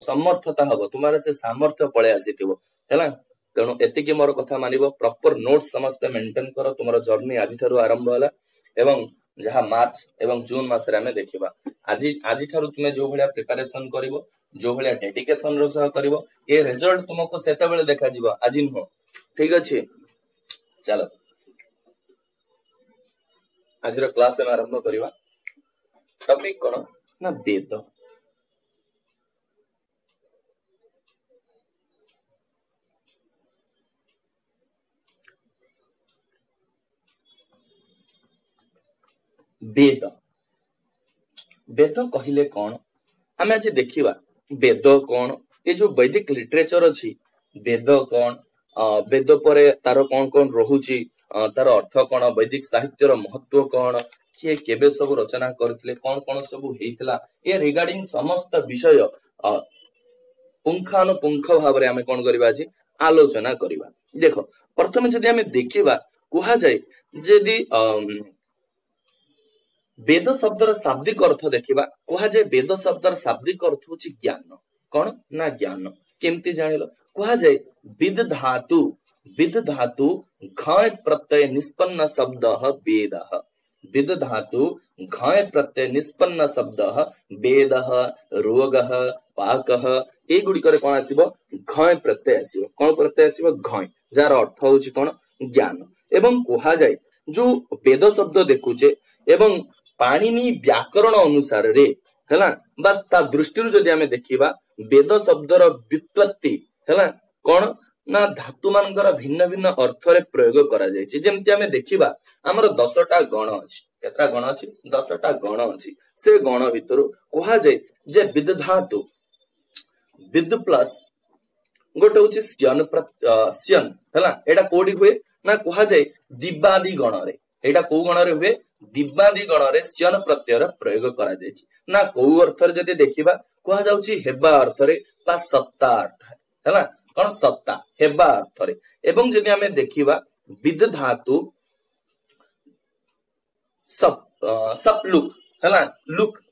समर्थता हबो तुम्हारे से सामर्थ्य पळे आसीथिबो हैला तेणु एतिकी मोर कथा मानिबो प्रॉपर नोट समस्त मेंटेन करो तुमरो जर्नी आजि थारु आरंभ होला एवं जहा मार्च एवं जून मास रे हमें देखिबा आजि थारु तुमे जो भलिया प्रिपरेशन करिवो जो भलिया डेडिकेशन रो सह करिवो ए रिजल्ट तुमको सेते बेले देखा जिवो आजि न ठीक अछि चलो आज रो क्लास में आरंभ करिवा टॉपिक कोन ना वेद वेद वेद कहिले कौन आम आज देखिबा वेद कौन ये जो वैदिक लिटरेचर अछि वेद कौन वेद परे तार कौन कौन रहुची तार अर्थ कौन वैदिक साहित्यर महत्व कौन किए केबे सब रचना करथिले कौन कौन सब हेइतला ए रिगार्डिंग समस्त विषय पुंखानुपुंख भाव आम कौन करबा आज आलोचना करबा देखो प्रथमे जदि आम देखिबा कुहा जाय जदि वेद शब्दर शाब्दिक अर्थ देखिबा कुहा जाय वेद शब्दर शाब्दिक अर्थ होची ज्ञान कौन ना ज्ञान केमती जानिलो कुहा जाय विद धातु घय प्रत्यय निष्पन्न शब्दः वेदः विद धातु घय प्रत्यय निष्पन्न शब्दः वेदः रोगः पाकः ए गुडी करे कोन आसीबो घय प्रत्यय आसीबो कोन प्रत्यय आसीबो घय जार अर्थ होची कोन ज्ञान एवं कुहा जाय जो वेद शब्द देखुचे एवं पाणिनि व्याकरण अनुसार रे हैला बस ता दृष्टि रु जदि हमें देखिबा वेद शब्दर व्युत्पत्ति हैला कोन ना धातु मानकर भिन्न भिन्न अर्थ रे प्रयोग करा जाय छि जेमति हमें देखिबा हमर 10टा गण अछि केतरा गण अछि 10टा गण अछि से गण भितरु कोहा जाय जे विद धातु विद प्लस गोटे होछि स्यन हैला एटा कोडी हुए ना कोहा जाय दिबादी गण रे एटा को गण रे हुए दिबादी गण रे स्यन प्रत्यय प्रयोग करा जाय छि ना को अर्थ रे जदि देखिबा कोहा जाउछि हेबा अर्थ रे बा सत्ता अर्थ हैला कोन सत्ता हेबा अर्थ रे एवं जदि हमें देखिबा विद धातु सप लुक हैला लुक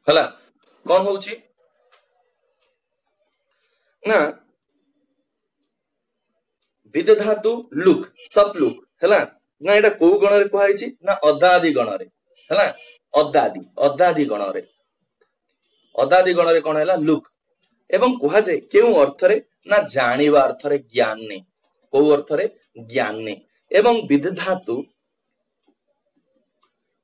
हला कौन होची ना विद धातु लुक सब लुक हला ना एटा को गण रे कोहाई छि ना अदादि गण रे हला अदादि गण रे कोन हला लुक एवं कोहा जाय केउ अर्थ रे ना जानिबा अर्थ रे ज्ञान ने को अर्थ रे ज्ञान ने एवं विद धातु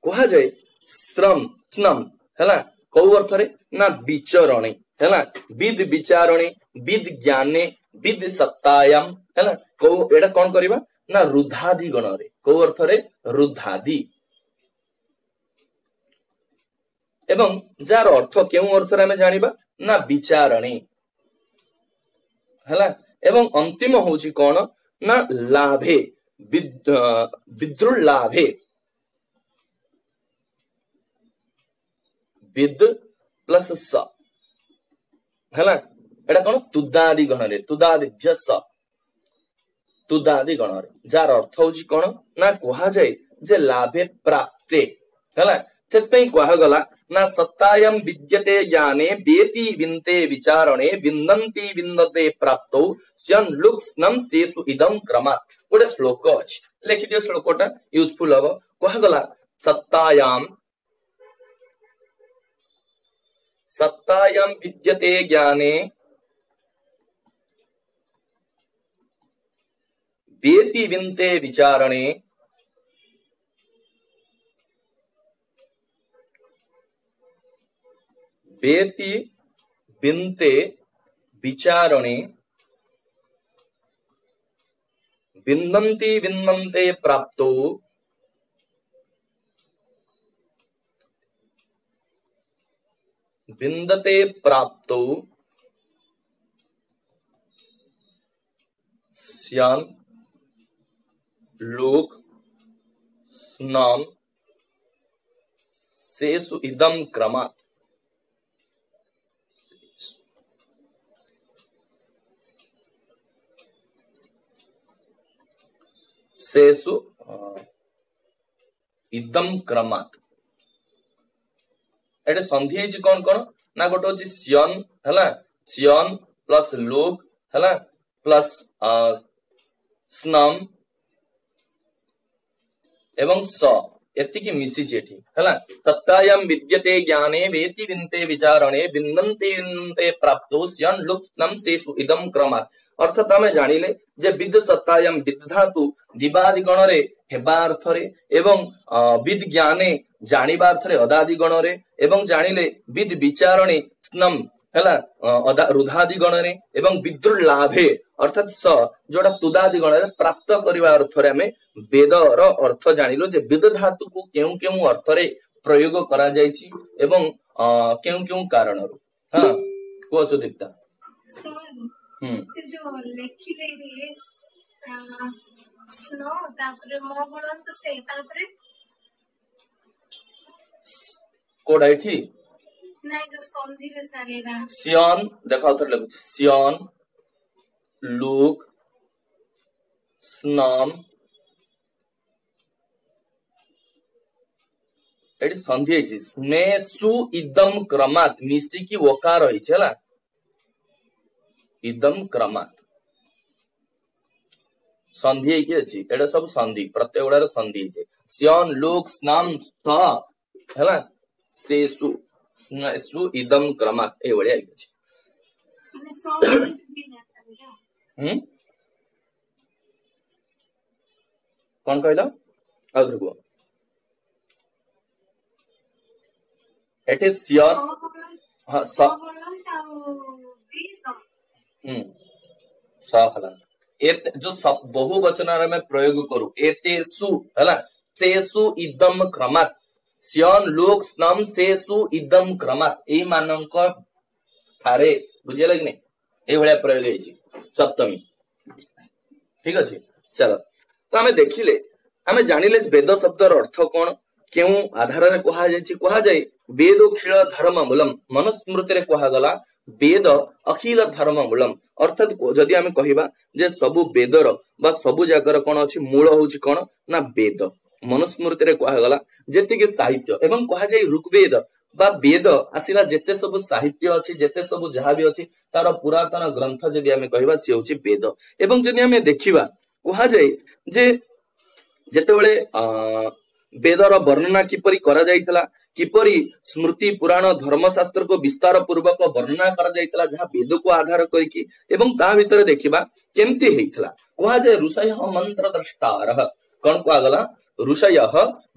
कोहा जाय स्नम हला को अर्थ रे ना विचरणे हला विद विचारणे विद ज्ञाने विद सत्तायाम हला को एटा कोन करबा ना रुधादि गण रे को अर्थ रे रुधादि एवं जार अर्थ केउ अर्थ रे हमें जानिबा ना विचारणे हला एवं अंतिम होची कोन ना लाभे विद्रुलाभे विद प्लस स हला एटा कोन तुदादि गण रे तुदादिभ्य स तुदादि गण रे जार अर्थ होची कोन ना कोहा जाय जे लाभे प्राप्ते हला सेत पई कोहा गला ना सत्तायम विद्यते ज्ञाने बेति विन्ते विचारणे विन्दन्ति विन्दते प्राप्तो स्यन लुक्स्नम सेसु इदं क्रमात् गोटे श्लोक अछि लिखि दियो श्लोकटा यूजफुल हबो कोहा गला सत्तायाम विद्यते ज्ञाने बेति विन्ते विचारणे वेति विन्ते विचारणे विन्दन्ति विन्दन्ते प्राप्तो विन्दते प्राप्तो स्यान् लोक स्नाम सेसु इदं क्रमात् सेसु इदम क्रमात् एटे संधि हेछि कोन कोन ना गोटे होछि स्यन हला स्यन प्लस लोक हला प्लस स्नम एवं स एतिकी मिसी जेठी हला तत्तायम विद्यते ज्ञाने वेति विन्ते विचारणे विन्दन्ते विन्दन्ते प्राप्तो स्यन लोक स्नम सेसु इदम क्रमात् अर्थात आमे जानिले जे विद सत्तायम विद धातु दिवादि गणरे हेबा अर्थरे एवं विद ज्ञाने जानिबा अर्थरे अदादि गणरे एवं जानिले विद विचारणे स्नम हला रुधादि गणरे एवं विद्रुर लाभे अर्थात स जोडा तुदादि गणरे प्राप्त करिबा अर्थरे आमे वेदर अर्थ जानिलो जे विद धातु को केउ केउ अर्थरे प्रयोग करा जायछि एवं केउ केउ कारणरु हां को सुदीप्ता से जो लेखिले रे स्नो तापर मो गुणंत से तापर कोडा एठी नाही जो संधि रे सारेरा सियन देखा उतर लगु सियन लुक स्नाम एठी संधि हेछि स्नेसु इदम क्रमात् मिसी की वकार होइछ हला इदम क्रमात् संधि के अछि एटा सब संधि प्रत्येक गुडार संधि छै स्यन लोक स्नाम स हला सेसु स्नेसु इदम क्रमात् ए बढिया अछि माने सब बिना कोन कहला आदरगो एटे स्यन हां स हला जो सब बहु वचन में प्रयोग करू एतेसु हला सेसु इदम क्रमात् स्यन लोक स्नम सेसु इदम क्रमात् ए मानक थारे बुझियला कि नै ए भलिया प्रयोग हेछि सप्तमी ठीक अछि चलो तो हमें देखिले हमें जानिले वेद शब्दर अर्थ कोन केउ आधार रे कहा जाय वेद अखिल धर्म मूलम मनुस्मृति रे कहा गला वेद अखिल धर्म मूलम अर्थात जदि आमे कहिबा जे सबु वेदर बा सबु जागर कोन अछि मूल होछि कोन ना वेद मनुस्मृति रे कहा गला जेति के साहित्य एवं कहा जाय ऋग्वेद बा वेद आसिला जेते सब साहित्य अछि जेते सब जहा भी अछि तार पुरातन ग्रंथ जदि आमे कहिबा से होछि वेद एवं जदि आमे देखिबा कहा जाय जे जेते बेले वेदर वर्णना किपरि करा जायतला किपरि स्मृति पुराण धर्मशास्त्र को विस्तार पूर्वक वर्णना करा जायतला जहा वेद को आधार करके एवं ता भीतर देखिबा केमती हेतला कहा जाय ऋषय मंत्र द्रष्टारः कोन को आगला ऋषय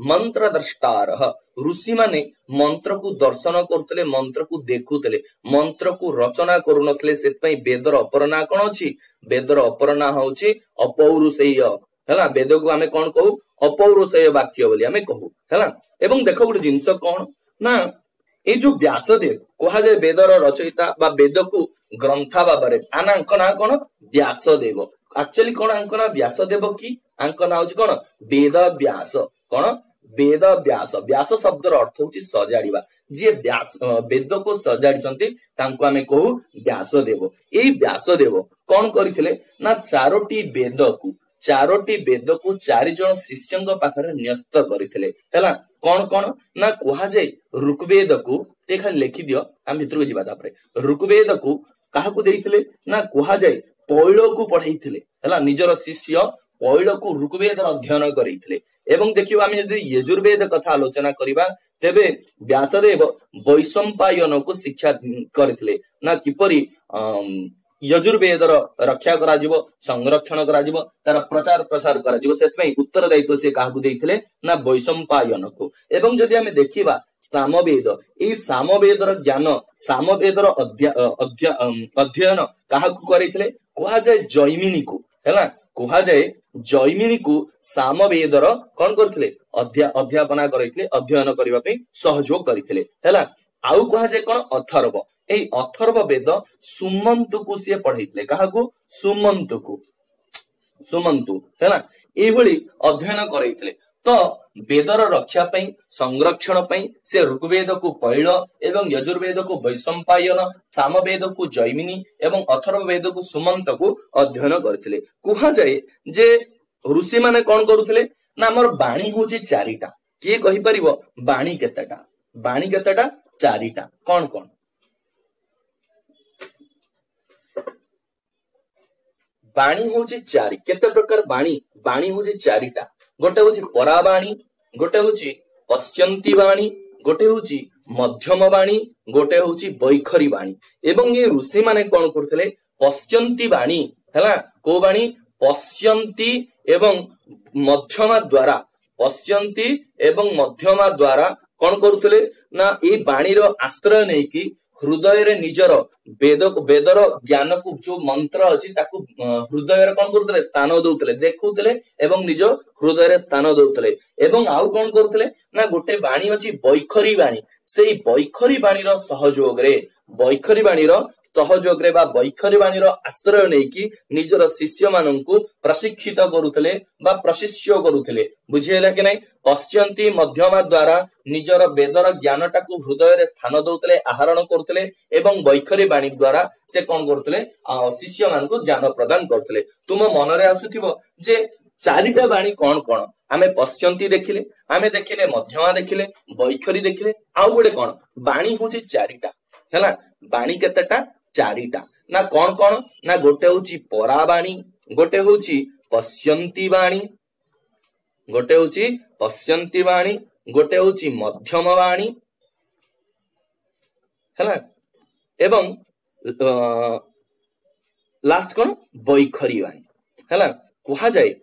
मंत्र द्रष्टारः ऋषि माने मंत्र को दर्शन करतले मंत्र को देखुतले मंत्र को रचना करूनतले सेत पई वेदर अपरना कोन अछि वेदर अपरना होछि अपौरुषेय हला वेद को आमे कोन कहू अपौरुषेय वाक्य बोली आमे कहू हला एवं देखो गुटे जिंस कोन ना ए जो व्यासदेव कहा जाय वेदर रचयिता बा वेद को ग्रंथा बाबरे आना अंकना कोन व्यासदेव एक्चुअली कोन अंकना व्यासदेव की अंकना होछि कोन वेद व्यास कोन वेद व्यास व्यास शब्दर अर्थ होछि सजाडिबा जे व्यास वेद को सजाडिचंती तांको आमे कहू व्यासदेव एई व्यासदेव कोन करिथिले ना चारोटी वेद को 4 जन शिष्यंक पाखरे न्यस्त करिथिले हैला कोन कोन ना कहा जाय ऋग्वेद को ते खाली लिखि दियो हम भितर को जिबा तापरे ऋग्वेद को काहा को देइथिले ना कहा जाय पैल को पढाइथिले हैला निजर शिष्य पैल को ऋग्वेद अध्ययन करिथिले एवं देखिबा हम यदि यजुर्वेद कथा आलोचना करिबा तेबे व्यासदेव वैशंपायन को शिक्षा करिथिले ना किपरि यजुर्वेदर रक्षा करा जिवो संरक्षण करा जिवो तार प्रचार प्रसार करा जिवो सेतपई उत्तरदायित्व से काहकु देइथिले ना वैशंपायन को। एवं जदि हमें देखिबा सामवेद ए सामवेदर ज्ञान सामवेदर अध्ययन काहकु करिथिले कुहा जाय जैमिनी को हैला कुहा जाय जैमिनी को सामवेदर कोन करथिले अध्यापना करिथिले अध्ययन करिवा पे सहयोग करिथिले हैला। आउ कुहा जाय कोन अथर्व ए अथर्व वेद सुमंतु को से पढैथिले काहकु सुमंतु हैला ए भली अध्ययन करैथिले। तो वेदर रक्षा पई संरक्षण पई से ऋग्वेद को पैल एवं यजुर्वेद को वैशंपायन सामवेद को जैमिनी एवं अथर्व वेद को सुमंत को अध्ययन करथिले। कुहा जाय जे ऋषि माने कोन करूथिले ना हमर बाणी होची चारिटा के कहि परिबो बाणी केतेटा चारिटा कोन कोन बाणी होची चारि केते प्रकार बाणी होची चारिटा गोटे होची पराबाणी गोटे होची पश्यंती बाणी गोटे होची मध्यम बाणी गोटे होची बैखरी बाणी। एवं ये ऋषि माने कोन करथिले पश्यंती बाणी हैला को बाणी पश्यंती एवं मध्यमा द्वारा कोन करूथिले ना ए बाणी रो आश्रय नै कि हृदय रे निजर वेदर ज्ञान को जो मंत्र अछि ताकू हृदय रे कोन करूथिले स्थान दउथिले देखुथिले एवं निज हृदय रे स्थान दउथिले। एवं आउ कोन करूथिले ना गोटे बाणी अछि बैखरी बाणी सेई बैखरी बाणी रो सहयोग रे बा बैखरी बाणी रो आश्रय नै कि निजर शिष्य माननकु प्रशिक्षित करूथिले बा प्रशिष्य करूथिले बुझियला कि नै। पश्यंती मध्यमा द्वारा निजर वेदर ज्ञानटाकू हृदय रे स्थान दउथिले आहरण करूथिले एवं बैखरी बाणी द्वारा से कोन करूथिले शिष्य माननकु ज्ञान प्रदान करूथिले। तुम मन रे आसुथिबो जे चारिटा बाणी कोन कोन आमे पश्यंती देखिले आमे देखिले मध्यमा देखिले बैखरी देखिले आउ गोटे कोन बाणी होची चारिटा हैला बाणी केतेटा चारिटा ना कोन कोन ना गोटे होची पराबाणी गोटे होची पश्यंती बाणी गोटे होची मध्यम बाणी हैला एवं लास्ट कोन बैखरी बाणी हैला कुहा जाय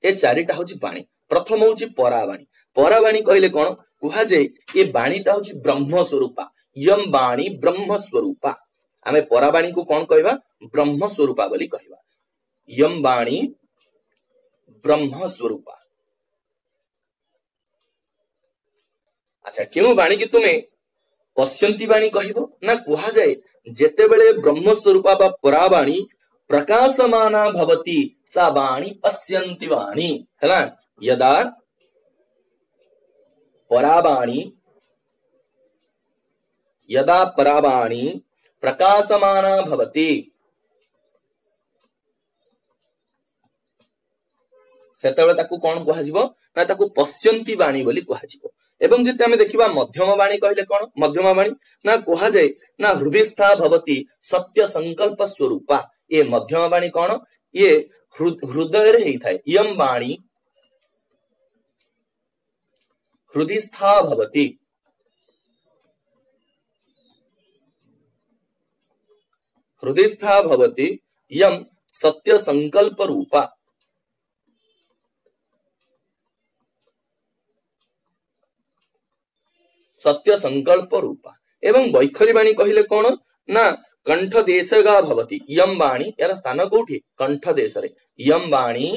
ए चारिटा होची बाणी। प्रथम होची पराबाणी कहले कोन कुहा जाय ए बाणीटा होची ब्रह्म स्वरूपा यम बाणी ब्रह्म स्वरूपा आमे पराबाणी को कोन कहबा ब्रह्म स्वरूपा बोली कहबा यम बाणी ब्रह्म स्वरूपा। अच्छा केउ बाणी कि तुमे पश्यंती बाणी कहबो ना कुहा जाय जेते बेले ब्रह्म स्वरूपा बा पराबाणी प्रकाशमाना भवति सा बाणी पश्यंती बाणी हैला यदा पराबाणी प्रकाशमाना भवति सेतेबेले ताकू कोन कहा जिवो ना ताकू पश्यंती बाणी बोली कहा जिवो। एवं जते हमें देखिबा मध्यम बाणी कहले कोन मध्यम बाणी ना कहा जाय ना हृदयस्था भवति सत्य संकल्प स्वरूपा ए मध्यम बाणी कोन ये हृदय रे हेई थाए यम बाणी हृदयस्था भवति यम सत्य संकल्प रूपा एवं बैखरी बाणी कहले कोन ना कंठ देशगा भवति यम बाणी यार स्थान कोठी कंठ देश रे यम बाणी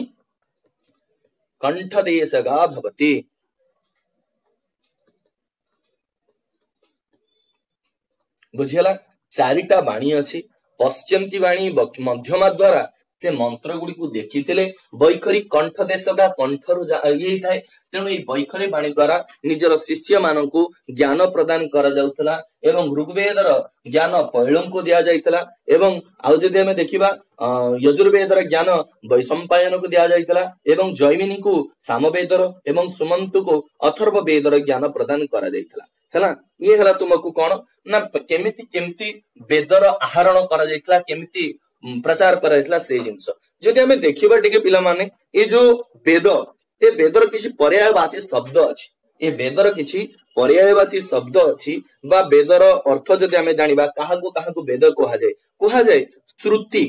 कंठ देशगा भवति। बुझियला चारिटा बाणी अछि पश्यंती बाणी मध्यमा द्वारा से मंत्र गुडी को देखिथिले बैखरी कंठ देशगा कंठरु जाई थाए तेनु ए बैखरी बाणी द्वारा निजर शिष्य माननकु ज्ञान प्रदान करा जाउतला एवं ऋग्वेदर ज्ञान पहिलम को दिया जाइतला एवं आउ जदि हमें देखिबा यजुर्वेदर ज्ञान वैशंपायन को दिया जाइतला एवं जैमिनी को सामवेदर एवं सुमंत को अथर्व वेदर ज्ञान प्रदान करा जाइतला हैला। ये हला तुमको कोन ना केमिति वेदर आहरण करा जाइतला केमिति प्रचार करा जाइतला से जिंस जदि हमें देखिबा टिके पिला माने ए जो वेद ए वेदर किछि पर्यायवाची शब्द अछि ए वेदर किछि पर्यायवाची शब्द अछि बा वेदर अर्थ जदि आमे जानिबा काहाकू वेद कहा जाय श्रुति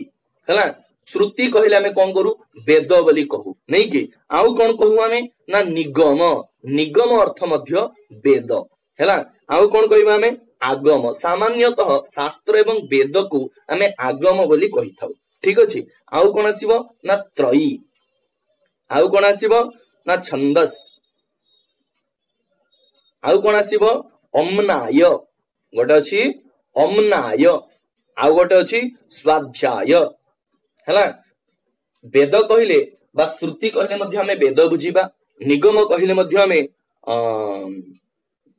हला श्रुति कहले आमे कोन करू वेद बोली कहू नहीं कि आउ कोन कहू आमे ना निगम अर्थ मध्य वेद हला आउ कोन कहबा आमे आगम सामान्यतः शास्त्र एवं वेद को आमे आगम बोली कहि थाउ ठीक अछि आउ कोन आसीबो ना त्रयी आउ कोन आसीबो ना छंदस आउ कोन आसीबो अम्नाय गोटे अछि अम्नाय आउ गोटे अछि स्वाध्याय हला वेद कहिले बा श्रुति कहिले मध्य हमें वेद बुझिबा निगम कहिले मध्य हमें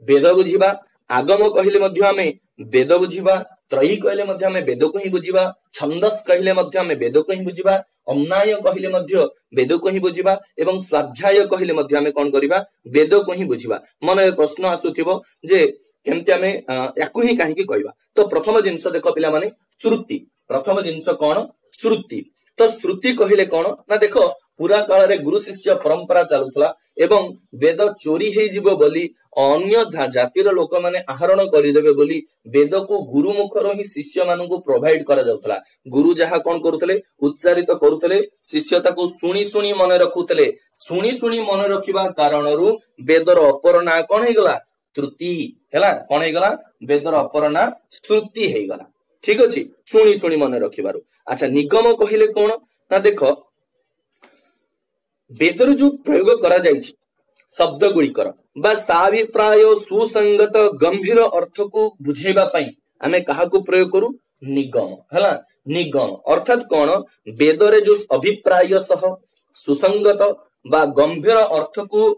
वेद बुझिबा आगम कहिले मध्य हमें वेद बुझिबा त्रयी कहिले मध्य हमें वेद को ही बुझिबा छंदस कहिले मध्य हमें वेद को ही बुझिबा अम्नाय कहिले मध्य वेद को ही बुझिबा एवं स्वाध्याय कहिले मध्य हमें कोन करिबा वेद को ही बुझिबा मन प्रश्न आसुथिबो जे केमति हमें याकू ही काहे की कहबा तो प्रथम जिंस देखो पिला माने श्रुति प्रथम जिंस कोन श्रुति तो श्रुति कहिले कोन ना देखो पूरा काल रे गुरु शिष्य परंपरा चालुथला एवं वेद चोरी हे जीवो बोली अन्य जातिर लोक माने आहरण करिदेबे बोली वेद को गुरु मुखरो ही शिष्य मानन को प्रोवाइड करा जाउथला गुरु जहा कोन करूथले उच्चारित करूथले शिष्य ताको सुनी मन रखुथले सुनी मन रखिबा कारणरू वेदर अपर ना कोन हे गला श्रुति हैला कोन हे गला वेदर अपर ना श्रुति हे गला ठीक अछि सुनी मन रखिबारु अच्छा निगम कहिले कोन ना देखो वेदर जो प्रयोग करा जायछि शब्द गुड़िकर बा साभिप्राय सुसंगत गंभीर अर्थ को बुझेबा पई आमे कहा को प्रयोग करू निगम हला निगम अर्थात कोन वेदरे जो अभिप्राय सह सुसंगत बा गंभीर अर्थ को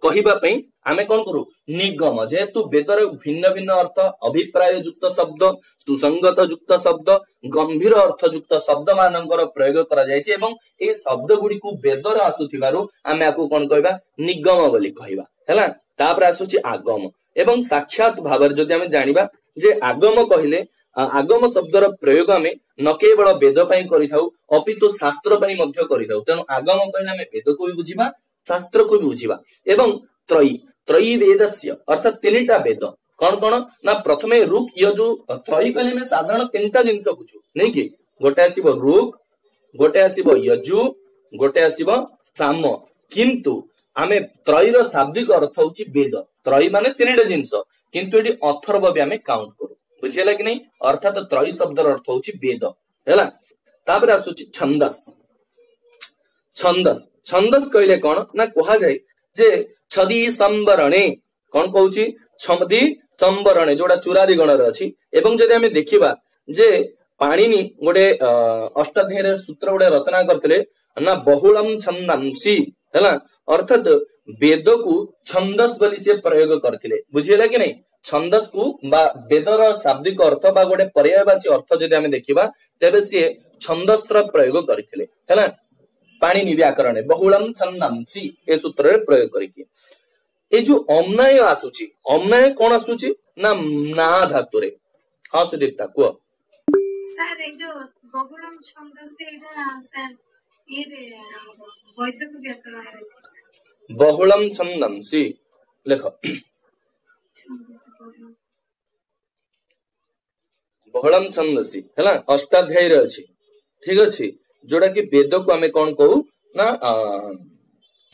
कहिबा पई आमे कोन करू निगम जेतु वेदर भिन्न भिन्न अर्थ अभिप्राय युक्त शब्द सुसंगत युक्त शब्द गंभीर अर्थ युक्त शब्द मानकर प्रयोग करा जायछि एवं ए शब्द गुडी को वेदर आसुथिबारु आमे आकु कोन कहबा निगम बोली कहबा हैला तापर आसुछि आगम एवं साक्षात भावर जदि आमे जानिबा जे आगम कहिले आगम शब्दर प्रयोग आमे न केवल वेद पई करिथाउ अपितु शास्त्र पई मध्य करिथाउ तेनु आगम कहिले आमे वेद को भी बुझिबा शास्त्र को भी बुझिबा एवं त्रयी वेदस्य अर्थात तीनटा वेद कोन कोन ना प्रथमे रुक यजु त्रयी कहिले में साधारण तीनटा जिंस बुझु नै कि गोटे आसीबो रुक गोटे आसीबो यजु गोटे आसीबो साम किंतु आमे त्रयी रो शाब्दिक अर्थ होची वेद त्रयी माने तीनटा जिंस किंतु एटी अथर्व भी आमे काउंट करू बुझिला कि नै अर्थात त्रयी शब्दर अर्थ होची वेद हैला तापर आसुची छंदस छंदस कहिले कोन ना कहा जाय जे छदी संवरणे कोन कहूची छदी संवरणे जोडा चुरादी गण रे अछि एवं जदि हमें देखिबा जे पाणिनि गोटे अष्टाध्याय रे सूत्र गोटे रचना करथिले ना बहुलम छंदंसी हैला अर्थात वेद को छंदस बोली से प्रयोग करथिले बुझिला कि नै छंदस को बा वेदर शाब्दिक अर्थ बा गोटे पर्यायवाची अर्थ जदि हमें देखिबा तबे से छंदस र प्रयोग करथिले हैला पाणिनि व्याकरण बहुलम छंदंसी ए सूत्र रे प्रयोग करिके ए जो अम्नाय आसुची अम्नाय कोन आसुची ना धातु रे हां सुदीप्ता को सर ए जो बहुलम छंद से एटा सर ये रे वैदिक व्याकरण रे बहुलम छंदंसी लेखो बहुलम छंदसी हैला अष्टाध्याय रे अछि ठीक अछि जोड़ा कि वेद को आमे कोन कहू ना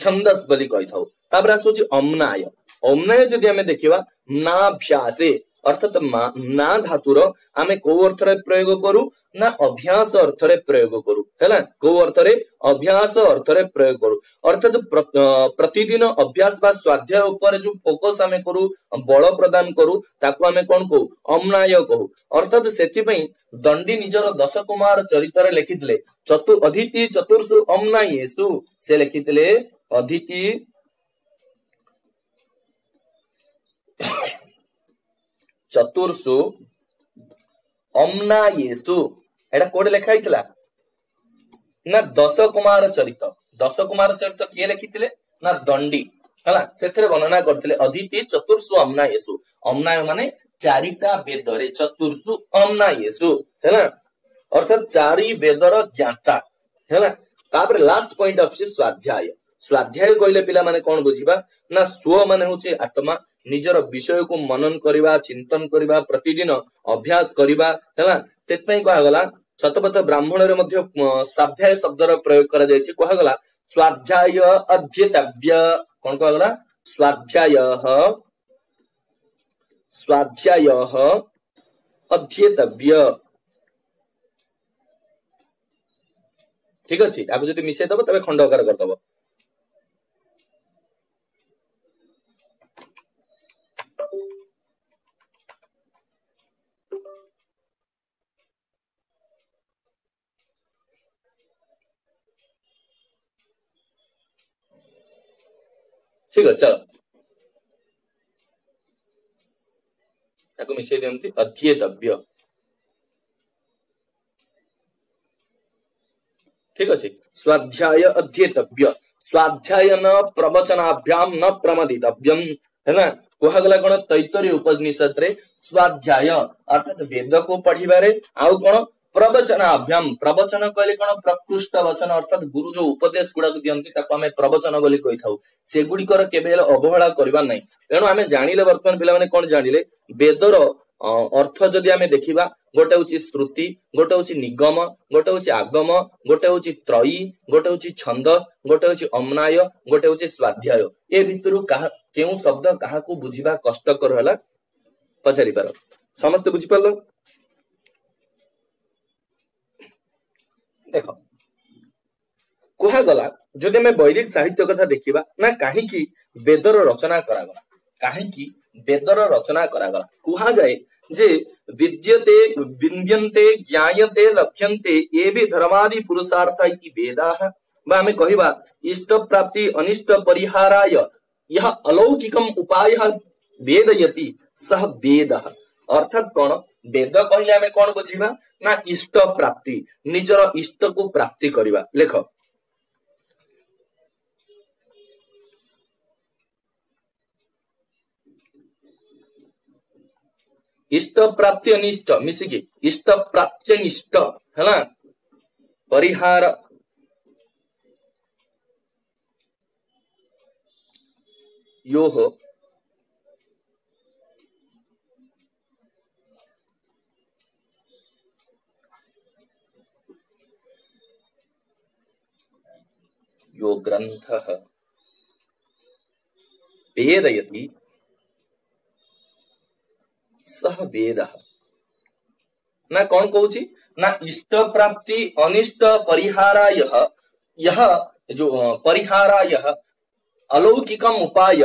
छंदस बोली कहि थाउ तापर आसुची अम्नाय जदि आमे देखिबा नाभ्यासे अर्थात ना धातुर आमे को अर्थ रे प्रयोग करू ना अभ्यास अर्थ रे प्रयोग करू हैला को अर्थ रे अभ्यास अर्थ रे प्रयोग करू अर्थात प्रतिदिन अभ्यास बा स्वाध्याय ऊपर जो फोकस आमे करू बल प्रदान करू ताको आमे कोन कहू अम्नाय कहू अर्थात सेति पई दंडी निजर 10 कुमार चरित्र रे लिखितले अदिति चतुर्षु अम्नायेषु से लिखितले अदिति चतुर्षु अम्नायेषु एटा कोड लेखा हितला ना 10 कुमार चरित्र किए लिखितले ना दंडी हला सेथरे वर्णना करथिले अदिति चतुर्षु अम्नायेषु अम्नाय माने चारिटा वेद रे चतुर्षु अम्नायेषु हैला अर्थात चारि वेदर ज्ञाता हैला तापर लास्ट पॉइंट अछि स्वाध्याय स्वाध्याय कहले पिला माने कोन बुझिबा ना स्व माने होचे आत्मा निजर विषय को मनन करबा चिंतन करबा प्रतिदिन अभ्यास करबा हैला तेत पई कहा गला शतपथ ब्राह्मण रे मध्य स्वाध्याय शब्दर प्रयोग करा जायछि कहा गला स्वाध्याय अध्येतव्य कोन कहा गला स्वाध्याय अध्येतव्य ठीक अछि आगु जदि मिसे दबो तबे खंड आकार कर दबो ठीक है चलो ताको मिसे देमति अध्येतव्य ठीक अछि स्वाध्याय अध्येतव्य स्वाध्यायन प्रवचनाभ्याम न प्रमदितव्यम है ना कहा गला कोन तैतरीय उपनिषद रे स्वाध्याय अर्थात वेद को पढिबारे आउ कोन प्रवचनाभ्याम प्रवचन कहले कोन प्रकृष्ट वचन अर्थात गुरु जो उपदेश गुडा दियंती ताको हमें प्रवचन बोली कहि थाउ से गुडी कर केबेल अवहेला करबा नै एनो हमें जानिले वर्तमान पिला माने कोन जानिले वेदर अर्थ जदि हमें देखिबा गोटे होची श्रुति गोटे होची निगम गोटे होची आगम गोटे होची त्रयी गोटे होची छंदस गोटे होची अम्नाय गोटे होची स्वाध्याय ए भितरु केउ शब्द काहा को बुझिबा कष्टकर होला पचारि पार समस्त बुझि पालो देखो कुहा गला जदि हमें वैदिक साहित्य कथा देखिबा ना काहे कि वेदर रचना करा गला काहे कि वेदर रचना करा गला कुहा जाए जे विद्यते विन्द्यन्ते ज्ञायते लभ्यन्ते एवि धर्मादि पुरुषार्थ इति वेदाः बा हमें कहिबा इष्ट प्राप्ति अनिष्ट परिहाराय यह अलौकिकम उपायः वेदयति सह वेदः अर्थात कोन वेद कहले हमें कोन बुझिबा ना इष्ट प्राप्ति निजर इष्ट को प्राप्ति करिबा लेख इष्ट प्राप्ति अनिष्ट मिसिकी इष्ट प्राप्ति अनिष्ट है ना परिहार यो हो यो ग्रंथः वेदयति सह वेदः ना कौन कहूची ना इष्ट प्राप्ति अनिष्ट परिहाराय यह जो परिहाराय अलौकिकम उपाय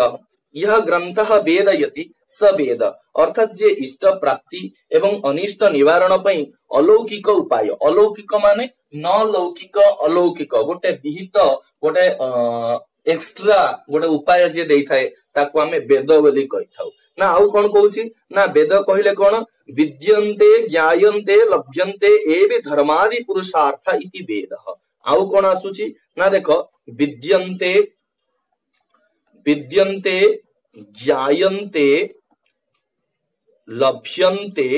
यह ग्रंथः वेदयति स वेद अर्थात जे इष्ट प्राप्ति एवं अनिष्ट निवारण पई अलौकिक उपाय अलौकिक माने न लौकिक अलौकिक गोटे विहित गोटे एक्स्ट्रा गोटे उपाय जे देई थाए ताको हमें वेद बोली कहि थाउ ना आउ कोन कहूची ना वेद कहिले कोन विद्यन्ते ज्ञायन्ते लभ्यन्ते एवि धर्मादि पुरुषार्थ इति वेदः आउ कोन आसुची ना देखो विद्यन्ते विद्यन्ते ज्ञायन्ते लभ्यन्ते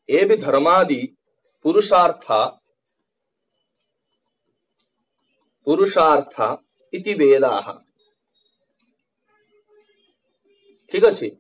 एवि धर्मादि पुरुषार्थ इति वेदाः ठीक अछि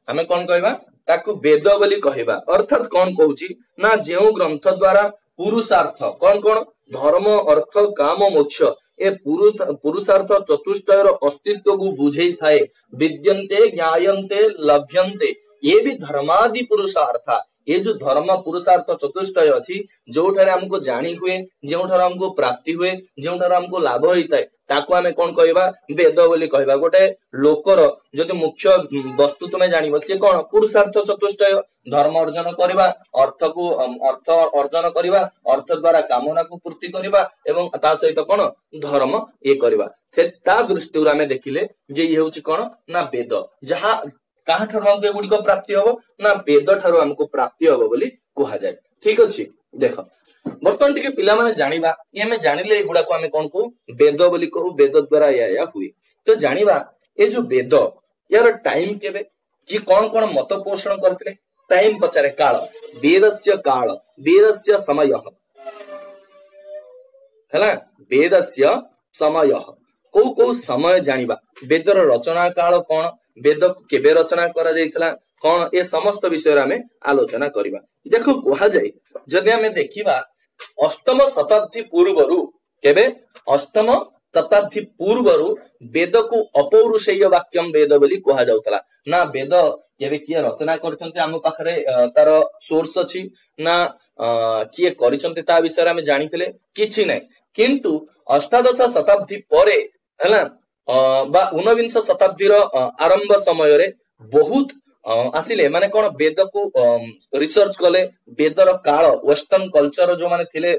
हमें कोन कहबा ताकू वेद बोली कहबा अर्थात कोन कहूची ना जेउ ग्रंथ द्वारा पुरुषार्थ कोन कोन धर्म अर्थ काम मोक्ष ए पुरुषार्थ चतुष्टयर अस्तित्व को बुझेई थाए विद्यन्ते ज्ञायन्ते लभ्यन्ते ये भी धर्मादि पुरुषार्थ ये जो धर्म पुरुषार्थ चतुष्टय अछि जोठारे हमको जानी हुए जोठारे हमको प्राप्ति हुए जोठारे हमको लाभ होइताय ताको हमें कोन कहबा वेद बोली कहबा गोटे लोकर जदि मुख्य वस्तु तुमे जानिबो से कोन पुरुषार्थ चतुष्टय धर्म अर्जन करबा अर्थ अर्जन करबा अर्थ द्वारा कामना को पूर्ति करबा एवं ता सहित कोन धर्म ए करबा ता दृष्टि हमें देखिले जे ये होची कोन ना वेद जहा कहा ठारो हमको एगुडी को प्राप्ति होबो ना वेद ठारो हमको प्राप्ति होबो बोली कहा जाय ठीक अछि देखो बर्तमान टिके पिला माने जानिबा ये हमें जानिले एगुडा को हमें कोन को वेद बोली कहू वेद द्वारा या हुए तो जानिबा ए जो वेद यार टाइम केबे कि कोन कोन मत पोषण करथिले टाइम पचारे काल वेदस्य काल वेदस्य समय है वेदस्य समय को समय जानिबा वेदर रचना काल कौन वेद केबे रचना करा जायतिला कौन ए समस्त विषय आमे आलोचना करिबा। देखो कहा जाय जदि आमे देखिबा अष्टम शताब्दी पूर्वरु केबे अष्टम शताब्दी पूर्वरु वेद को अपौरुषेय वाक्यम वेद बोली कहा जाउतला ना वेद केबे किए रचना करछन्ते हम पाखरे तार सोर्स अछि ना किए करिसन्ते ता विषय आमे जानिथिले किछि नै किंतु अष्टादश शताब्दी परे हला बा 19 शताब्दी आरंभ समय रे बहुत आसिले माने कोन वेद को रिसर्च कले वेदर काल वेस्टर्न कल्चर जो माने थिले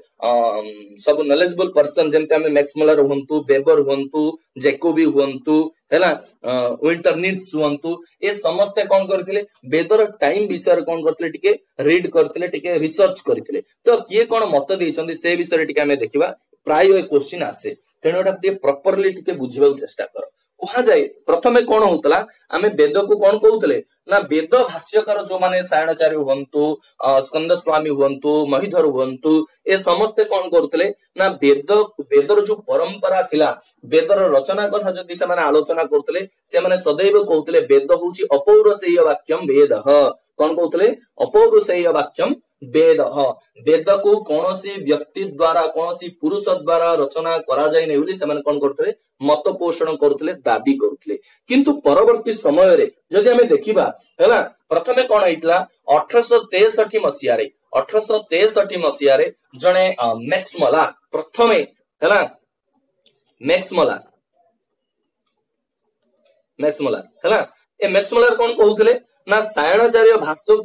सब नॉलेजेबल पर्सन जेंते हमें मैक्स मुलर हुंतु वेबर हुंतु जैकोबी हुंतु हैला विंटरनिट्स हुंतु ए समस्त कोन करथिले वेदर टाइम विषय कोन करथिले टिके रीड करथिले टिके रिसर्च करथिले तो किए कोन मत देइचंदी से विषय टिके हमें देखिबा प्राय ए क्वेश्चन आसे तेनो एटा टिके प्रॉपर्ली टिके बुझिबा चेष्टा कर कहा जाए प्रथमे कौन होतला आमे वेद को कौन कहउतले ना वेद भाष्यकार जो माने सायणाचार्य हुंतु स्कंद स्वामी हुंतु महिधर हुंतु ए समस्त कौन करथले ना वेदर जो परंपरा थिला वेदर रचना कथा जदि से माने आलोचना करथले से माने सदैव कहउतले वेद होची अपौरुषेय वाक्यम वेदः कौन कहउतले अपौरुषेय वाक्यम वेद वेद को कौनसी व्यक्ति द्वारा कौनसी पुरुष द्वारा रचना करा जाय नै बोली से माने कोन करथले मत पोषण करथले दाबी करथले किंतु परवर्ती समय रे जदि हमें देखिबा हैला प्रथमे कोन आइतला 1863 मसिया रे 1863 मसिया रे जणे मैक्स मुलर प्रथमे हैला मैक्स मुलर हैला ए मैक्स मुलर कोन कहउथले ना सायणाचार्य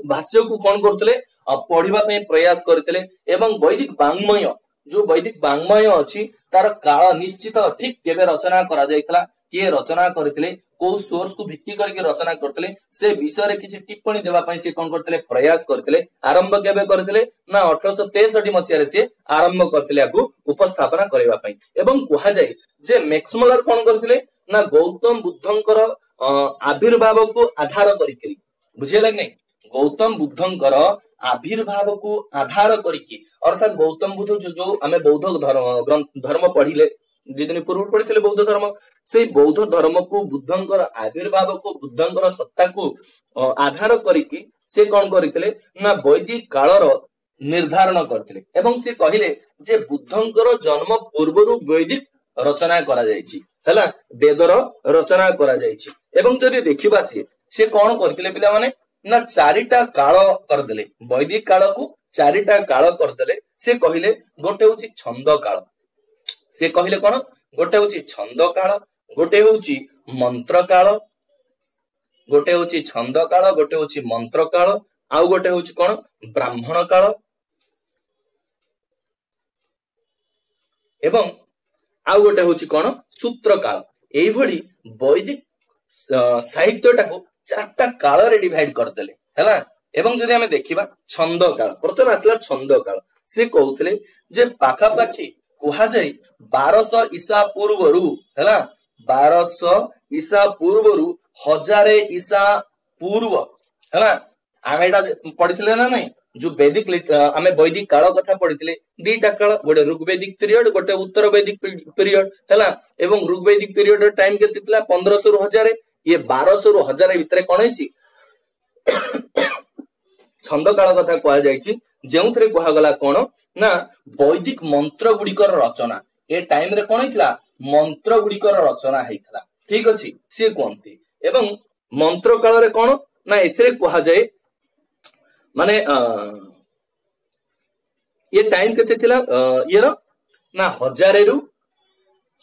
भाष्य को कोन करथले पढ़िबा पे प्रयास करथिले एवं वैदिक वाङ्मय जो वैदिक वाङ्मय अछि तार काल निश्चित ठीक केबे रचना करा जायतला के रचना करथिले को सोर्स को भित्ति करके रचना करथिले से विषय रे किछि टिप्पणी देबा पई से कोन करथिले प्रयास करथिले आरंभ केबे करथिले ना 1863 मसिया रे से आरंभ करथिले आगु उपस्थापना करबा पई एवं कहा जाय जे मैक्स मुलर कोन करथिले ना गौतम बुद्धंकर आविर्भाव को आधार करिके बुझियला कि नै गौतम बुद्धंकर आविर्भाव को आधार करिके अर्थात गौतम बुद्ध जो आमे बौद्ध धर्म पढ़िले दिन पूर्व पढ़िथिले बौद्ध धर्म से बौद्ध धर्म को बुद्धंकर आविर्भाव को बुद्धंकर सत्ता को आधार करिके से कोन करिथिले ना वैदिक कालर निर्धारण करथिले एवं से कहिले जे बुद्धंकर जन्म पूर्वरु वैदिक रचना करा जायछि हैला वेदर रचना करा जायछि एवं जदि देखिबा से कोन करथिले पिला माने ना चारिटा काल करदेले वैदिक काल को चारिटा काल करदेले से कहिले गोटे होची छंद काल से कहिले कोन गोटे होची छंद काल गोटे होची मंत्र काल गोटे होची छंद काल गोटे होची मंत्र काल आउ गोटे होची कोन ब्राह्मण काल एवं आउ गोटे होची कोन सूत्र काल एई भली वैदिक साहित्यटा को चारटा काल रे डिवाइड करदेले हैला एवं जदि हमें देखिबा छंद काल प्रथम आसला छंद काल से कहउतले जे पाखा पाखी कुहा जाय 1200 ईसा पूर्वरु हैला 1200 ईसा पूर्वरु 1000 ईसा पूर्व हैला आमेडा पढिथिले ना नै जो वैदिक आमे वैदिक काल कथा पढिथिले दीटा काल गोटे ऋग्वैदिक पीरियड गोटे उत्तर वैदिक पीरियड हैला एवं ऋग्वैदिक पीरियड रो टाइम केते थिला 1500 रु 1000 ये 1200 रु 1000 भितरे कोन हैछि छंद काल कथा कहा जायछि जेउथरे कहा गला कोन ना वैदिक मंत्र गुडिकर रचना ए टाइम रे कोन हैतला मंत्र गुडिकर रचना हैतला ठीक अछि से कोनती एवं मंत्र काल रे कोन ना एथरे कहा जाय माने ये टाइम केते थिला ये रो ना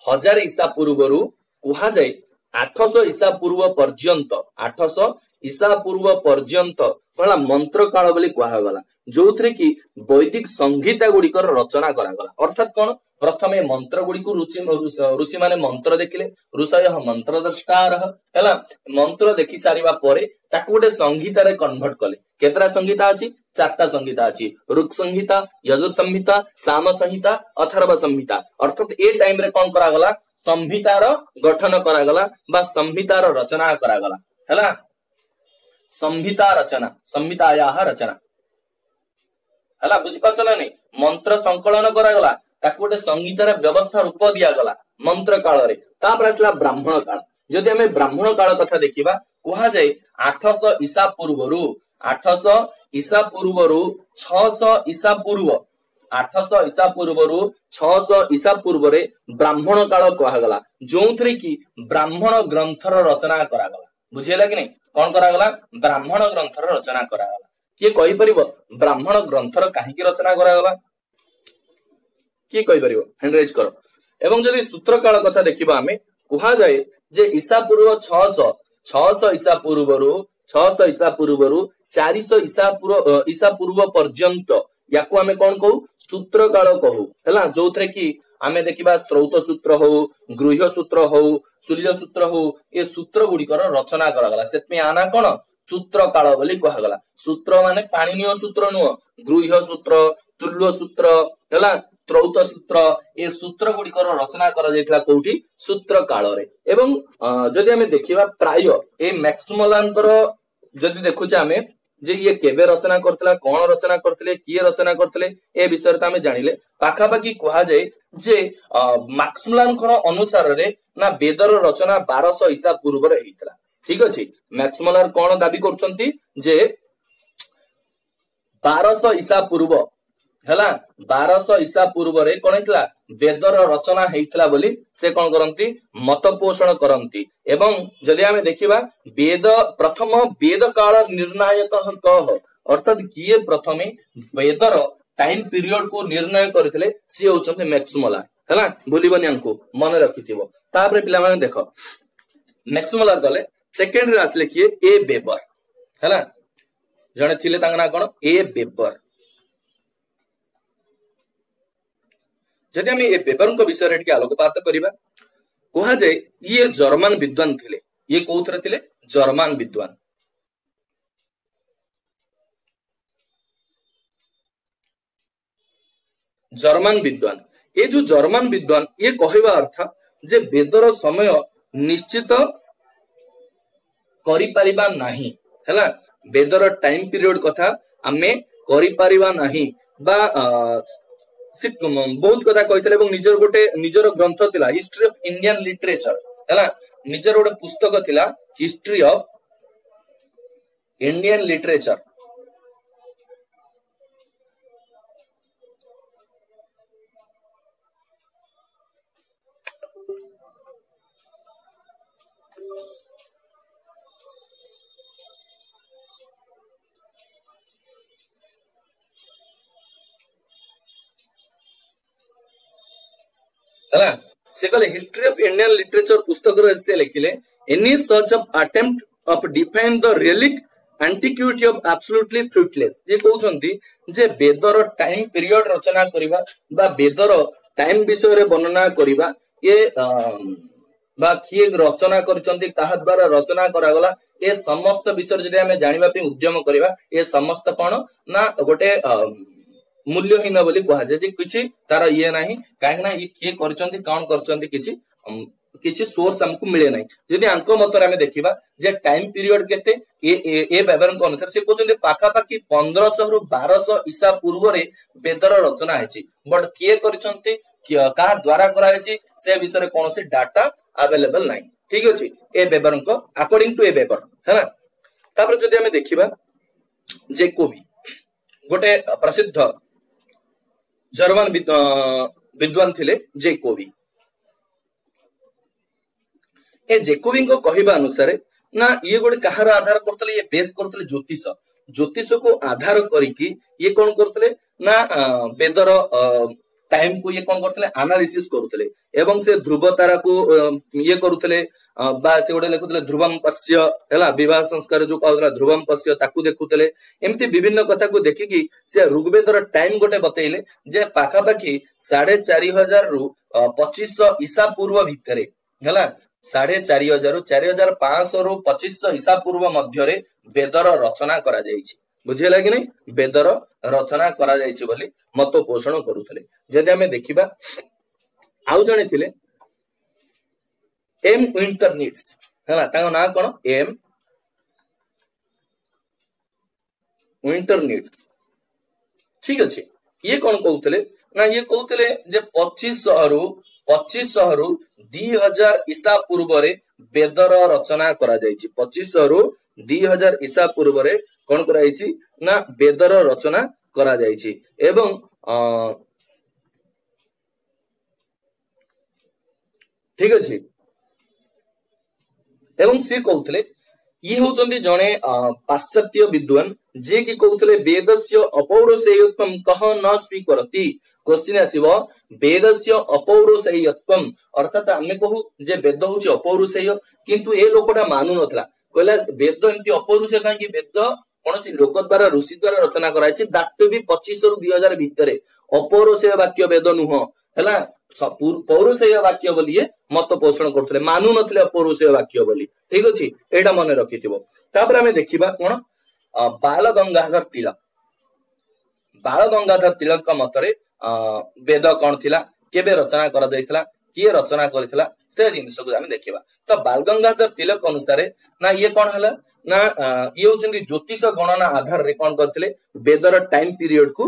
1000 ईसा पूर्वरु कहा जाय 800 ईसा पूर्व पर्यंत 800 ईसा पूर्व पर्यंत कला मंत्र काल बोली कहा गला जोथरे कि वैदिक संहिता गुडिकर रचना करा गला अर्थात कोन प्रथमे मंत्र गुडिको ऋषि माने मंत्र देखिले ऋषय मंत्र द्रष्टार हैला मंत्र देखि सारिबा परे ताको गोटे संहिता रे कन्वर्ट कले केतरा संहिता अछि चारटा संहिता अछि ऋग संहिता यजुर संहिता साम संहिता अथर्व संहिता अर्थात ए टाइम रे कोन करा गला संहितार गठन करा गला बा संहितार रचना करा गला हैला संहिता रचना संहितायाः रचना हला बुझ पाछ ना नहीं मंत्र संकलन करा गला ताको गोटे संगीतर व्यवस्था रूप दिया गला मंत्र काल रे तापर आसला ब्राह्मण काल जदि हमें ब्राह्मण काल कथा देखिबा कहा जाए 800 ईसा पूर्वरु 800 ईसा पूर्वरु 600 ईसा पूर्व 800 ईसा पूर्वरु 600 ईसा पूर्व रे ब्राह्मण काल कहा गला जोंथरे की ब्राह्मण ग्रंथर रचना करा गला बुझियला कि नहीं कौन करा गला ब्राह्मण ग्रंथर रचना करा गला किए कहि परिबो ब्राह्मण ग्रंथर काहे की रचना करा गला किए कहि परिबो हैंड रेज करो एवं जदि सूत्र काल कथा देखिबा हमें कहा जाए जे ईसा पूर्व 600 ईसा पूर्वरु 600 ईसा पूर्वरु 400 ईसा पूर्व पर्यंत याको हमें कौन कहू सूत्र काल कहू हैला जोथरे की आमे देखिबा स्रोत सूत्र हो गृह्य सूत्र हो शूल्य सूत्र हो ए सूत्र गुडिकर रचना करा गला सेतमे आना कोन सूत्र काल बोली कहा गला सूत्र माने पाणिनीय सूत्र नुह गृह्य सूत्र शूल्य सूत्र हैला त्रौत सूत्र ए सूत्र गुडिकर रचना करा जायतला कोठी सूत्र काल रे एवं जदि हमें देखिबा प्राय ए मैक्समलानकर जदि देखुचे हमें जे ये केबे रचना करतला कोन रचना करतले किए रचना करतले ए विषय रे हमें जानिले पाखा पाखी कहा जाए जे मैक्समलानकर अनुसार रे ना वेदर रचना 1200 ईसा पूर्व रे हेतला ठीक अछि मैक्समलार कोन दाबी करचंती जे 1200 ईसा पूर्व हैला 1200 ईसा पूर्व रे कोन हेतला वेदर रचना हेतला बोली से कोन करंती मत पोषण करंती एवं जदि हमें देखिबा वेद प्रथम वेद काल निर्णायक कह अर्थात किए प्रथमे वेदर टाइम पीरियड को निर्णय करथिले सी होचंते मैक्समला हैला भूलिबनी अंको मन रखिथिबो तापर पिला माने देखो मैक्समला गले सेकेंड रे आसले किए ए वेबर हैला जने थिले तांग ना कोन ए वेबर जदि हम ए वेबर को विषय रे आलोकपात करिबा कहा जाए ये जर्मन विद्वान थिले ये कोउथरे थिले जर्मन विद्वान ये जो जर्मन विद्वान ये कहवा अर्थ जे वेदर समय निश्चित करि परिबा नाही हैला वेदर टाइम पीरियड कथा हमें करि परिबा नाही बा बहुत कथा कहते निजर गोटे निजर ग्रंथ थिला हिस्ट्री ऑफ इंडियन लिटरेचर हैला निजर गोटे पुस्तक थिला हिस्ट्री ऑफ इंडियन लिटरेचर हैला से कहले हिस्ट्री ऑफ इंडियन लिटरेचर पुस्तक रे से लिखिले any search of attempt of define the relic antiquity of absolutely fruitless ये कहउछंती जे वेदर टाइम पीरियड रचना करिबा बा वेदर टाइम विषय रे वर्णना करिबा ये बा किए रचना करचंती ताहा द्वारा रचना करा गला ए समस्त विषय जदि हमें जानिबा पे उद्यम करिबा ए समस्त कोन ना गोटे मूल्यहीन बोली कहा जाए जे किछि तार ये नाही काहे ना ये किए करचंती कोन करचंती किछि सोर्स हमको मिले नाही यदि अंक मत रे हमें देखिबा जे टाइम पीरियड केते ए व्यवहार के अनुसार से कहचंती पाखा पाखी 1500 रु 1200 ईसा पूर्व रे वेदर रचना हेछि बट किए करचंती का द्वारा करा हेछि से विषय रे कोनोसी डाटा अवेलेबल नाही ठीक अछि ए व्यवहार को अकॉर्डिंग टू ए व्यवहार है ना तापर जदि हमें देखिबा जेकोबी गोटे प्रसिद्ध जर्मन विद्वान थिले जेकोबी ए जेकोबी को कहबा अनुसार ना ये गोटे कहार आधार करतले ये बेस करतले ज्योतिष को आधार करिकी ये कोन करतले ना वेदर टाइम को ये कोन करतले एनालिसिस करतले एवं से ध्रुव तारा को ये करतले बा से गोटे लिखुतले ध्रुवम पश्य हैला विवाह संस्कार जो कहतला ध्रुवम पश्य ताकू देखुतले एमती विभिन्न कथा को देखिकी से ऋग्वेदर टाइम गोटे बतैले जे पाखा पाखी 4500 रु 2500 ईसा पूर्व भितरे हैला 4500 रु 4500 रु 2500 ईसा पूर्व मध्य रे वेदर रचना करा जायछि बुझियला कि नहीं वेदर रचना करा जायछि बोली मत पोषण करूथले जदि हमें देखिबा आउ जणे थिले एम विंटरनिट्स हैला ताको ना कोन एम विंटर नीड्स ठीक अच्छे ये कौन कहते ना ये कहते जे 2500 रु 2000 ईसा पूर्व वेदर रचना करा जायछि 2500 रु 2000 ईसा पूर्व कौन करा जायछि ना वेदर रचना करा जायछि एवं ठीक अच्छे एवं सी कहते ये होचंदी जने पाश्चात्य विद्वान जे कि कहते वेदस्य अपौरुषेयत्वम कह न स्वीकरति क्वेश्चन आसीबो वेदस्य अपौरुषेयत्वम अर्थात आमे कहू जे वेद होची अपौरुषेय किंतु ए लोकटा मानु नथला कहला वेद एमती अपौरुषेय काहे कि वेद कोनसी लोक द्वारा ऋषि द्वारा रचना कराइछि दैट भी 2500 रु 2000 भितरे अपौरुषेय वाक्य वेद नुह हैला पौरुषेय वाक्य बोली मत पोषण करते मानु नथिले अपौरुषेय वाक्य बोली ठीक अछि एटा मन रखिथिबो तापर हमें देखिबा कोन बाल गंगाधर तिलक का मतरे वेद कौन थिला केबे रचना करा जायथिला किए रचना करथिला से जिंस को हमें देखिबा तो बाल गंगाधर तिलक अनुसार ना ये कौन हला ना ये होचंदी ज्योतिष गणना आधार रे कौन करथिले वेदर टाइम पीरियड को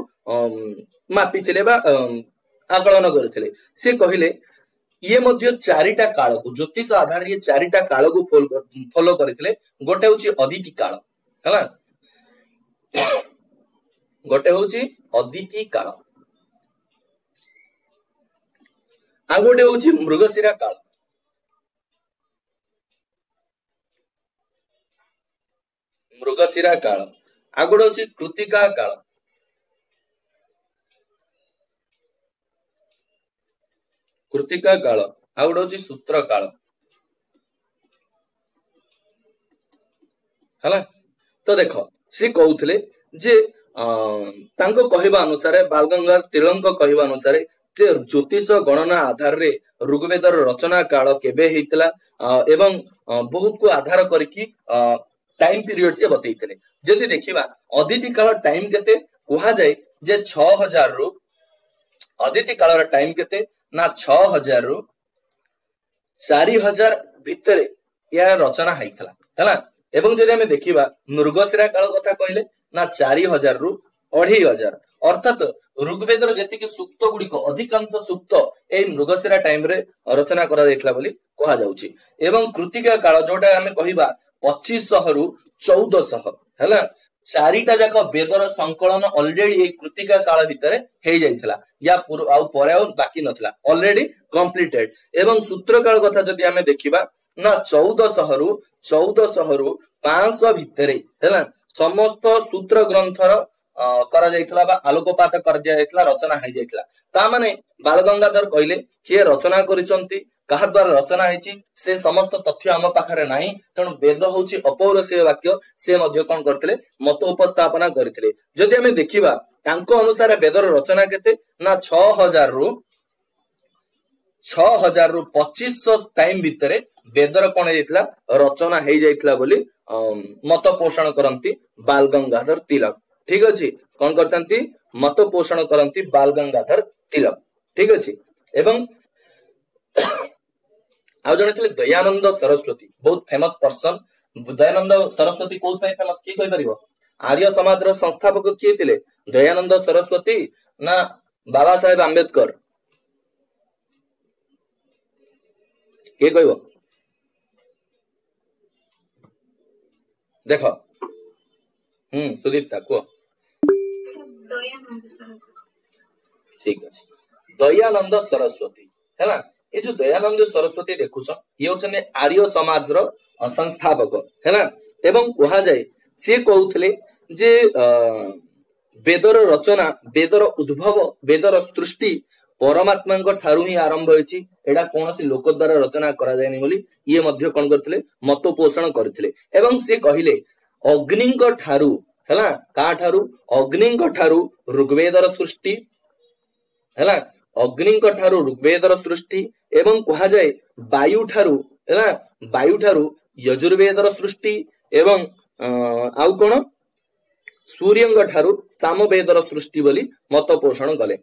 मापिथिले बा आकलन करथिले से कहिले ये मध्य चारिटा काल को ज्योतिष आधार ये चारिटा काल को फॉलो करथिले गोटे होची अदिति काल हैला गोटे होची अदिति काल आ गोटे होची मृगशिरा काल आ गोटे होची कृतिका काल आ गोटे होची सूत्र काल हैला तो देखो से कहउथले जे तांको कहबा अनुसार बालगंगाधर तिलक कहबा अनुसार जे ज्योतिष गणना आधार रे ऋग्वेदर रचना काल केबे हेतिला एवं बहुत को आधार करके टाइम पीरियड से बतैथिले जदि देखिबा अदिति काल टाइम केते कहा जाय जे 6000 रु अदिति काल टाइम केते ना 6000 रु 4000 भितरे या रचना हैथला हैला एवं जदि हमें देखिबा मृगशिरा काल कथा कहले ना 4000 रु 2500 अर्थात ऋग्वेदर जेतिके सूक्त गुडी को अधिकांश सूक्त ए मृगशिरा टाइम रे रचना करा जायतला बोली कहा जाउची एवं कृतिका काल जोटा हमें कहिबा 2500 रु 1400 हैला चारिटा जाक वेदर संकलन ऑलरेडी ए कृतिका काल भितरे हे जायतला या आउ परे आउ बाकी नथला ऑलरेडी कंप्लीटेड एवं सूत्र काल कथा जदि हमें देखिबा ना 1400 रु 500 भितरे हैला समस्त सूत्र ग्रंथर करा जायतला बा आलोकपात कर जायतला रचना है जायतला ता माने बालगंगाधर कहले किए रचना करिसंती कहा द्वारा रचना हैची से समस्त तथ्य हम पाखरे नाही तण वेद होची अपौरुषेय वाक्य से मध्य कोन करथिले मत उपस्थापना करथिले जदि हमें देखिबा तांको अनुसार वेदर रचना केते ना 6000 रु 2500 टाइम भितरे वेदर कोन हेतला रचना हे जायतला बोली मत पोषण करंती बाल गंगाधर तिलक ठीक अछि कोन करतंती मत पोषण करंती बाल गंगाधर तिलक ठीक अछि एवं आ जने थिले दयानंद सरस्वती बहुत फेमस पर्सन दयानंद सरस्वती कोन पे फेमस की कहि परिबो आर्य समाज रो संस्थापक किए थिले दयानंद सरस्वती ना बाबा साहेब आंबेडकर के कहबो देखो सुदीप्ता को ठीक है दयानंद सरस्वती है ना ये जो दयानंद सरस्वती देखुछ ये होचने आर्य समाज रो संस्थापक है ना एवं कहा जाए से कहउथले जे वेदर रचना वेदर उद्भव वेदर सृष्टि परमात्मा ठारू ही आरंभ होइछि एडा कोनोसी लोक द्वारा रचना करा जायनि बोली ये मध्य कोन करथिले मत पोषण करथिले एवं से कहिले अग्नि ठारू हैला का ठारू अग्नि ठारू ऋग्वेदर सृष्टि हैला अग्नि ठारू ऋग्वेदर सृष्टि एवं कहा जाए वायु ठारू हैला वायु ठारू यजुर्वेदर सृष्टि एवं आउ कोन सूर्यंग ठारू सामवेदर सृष्टि बोली मत पोषण कले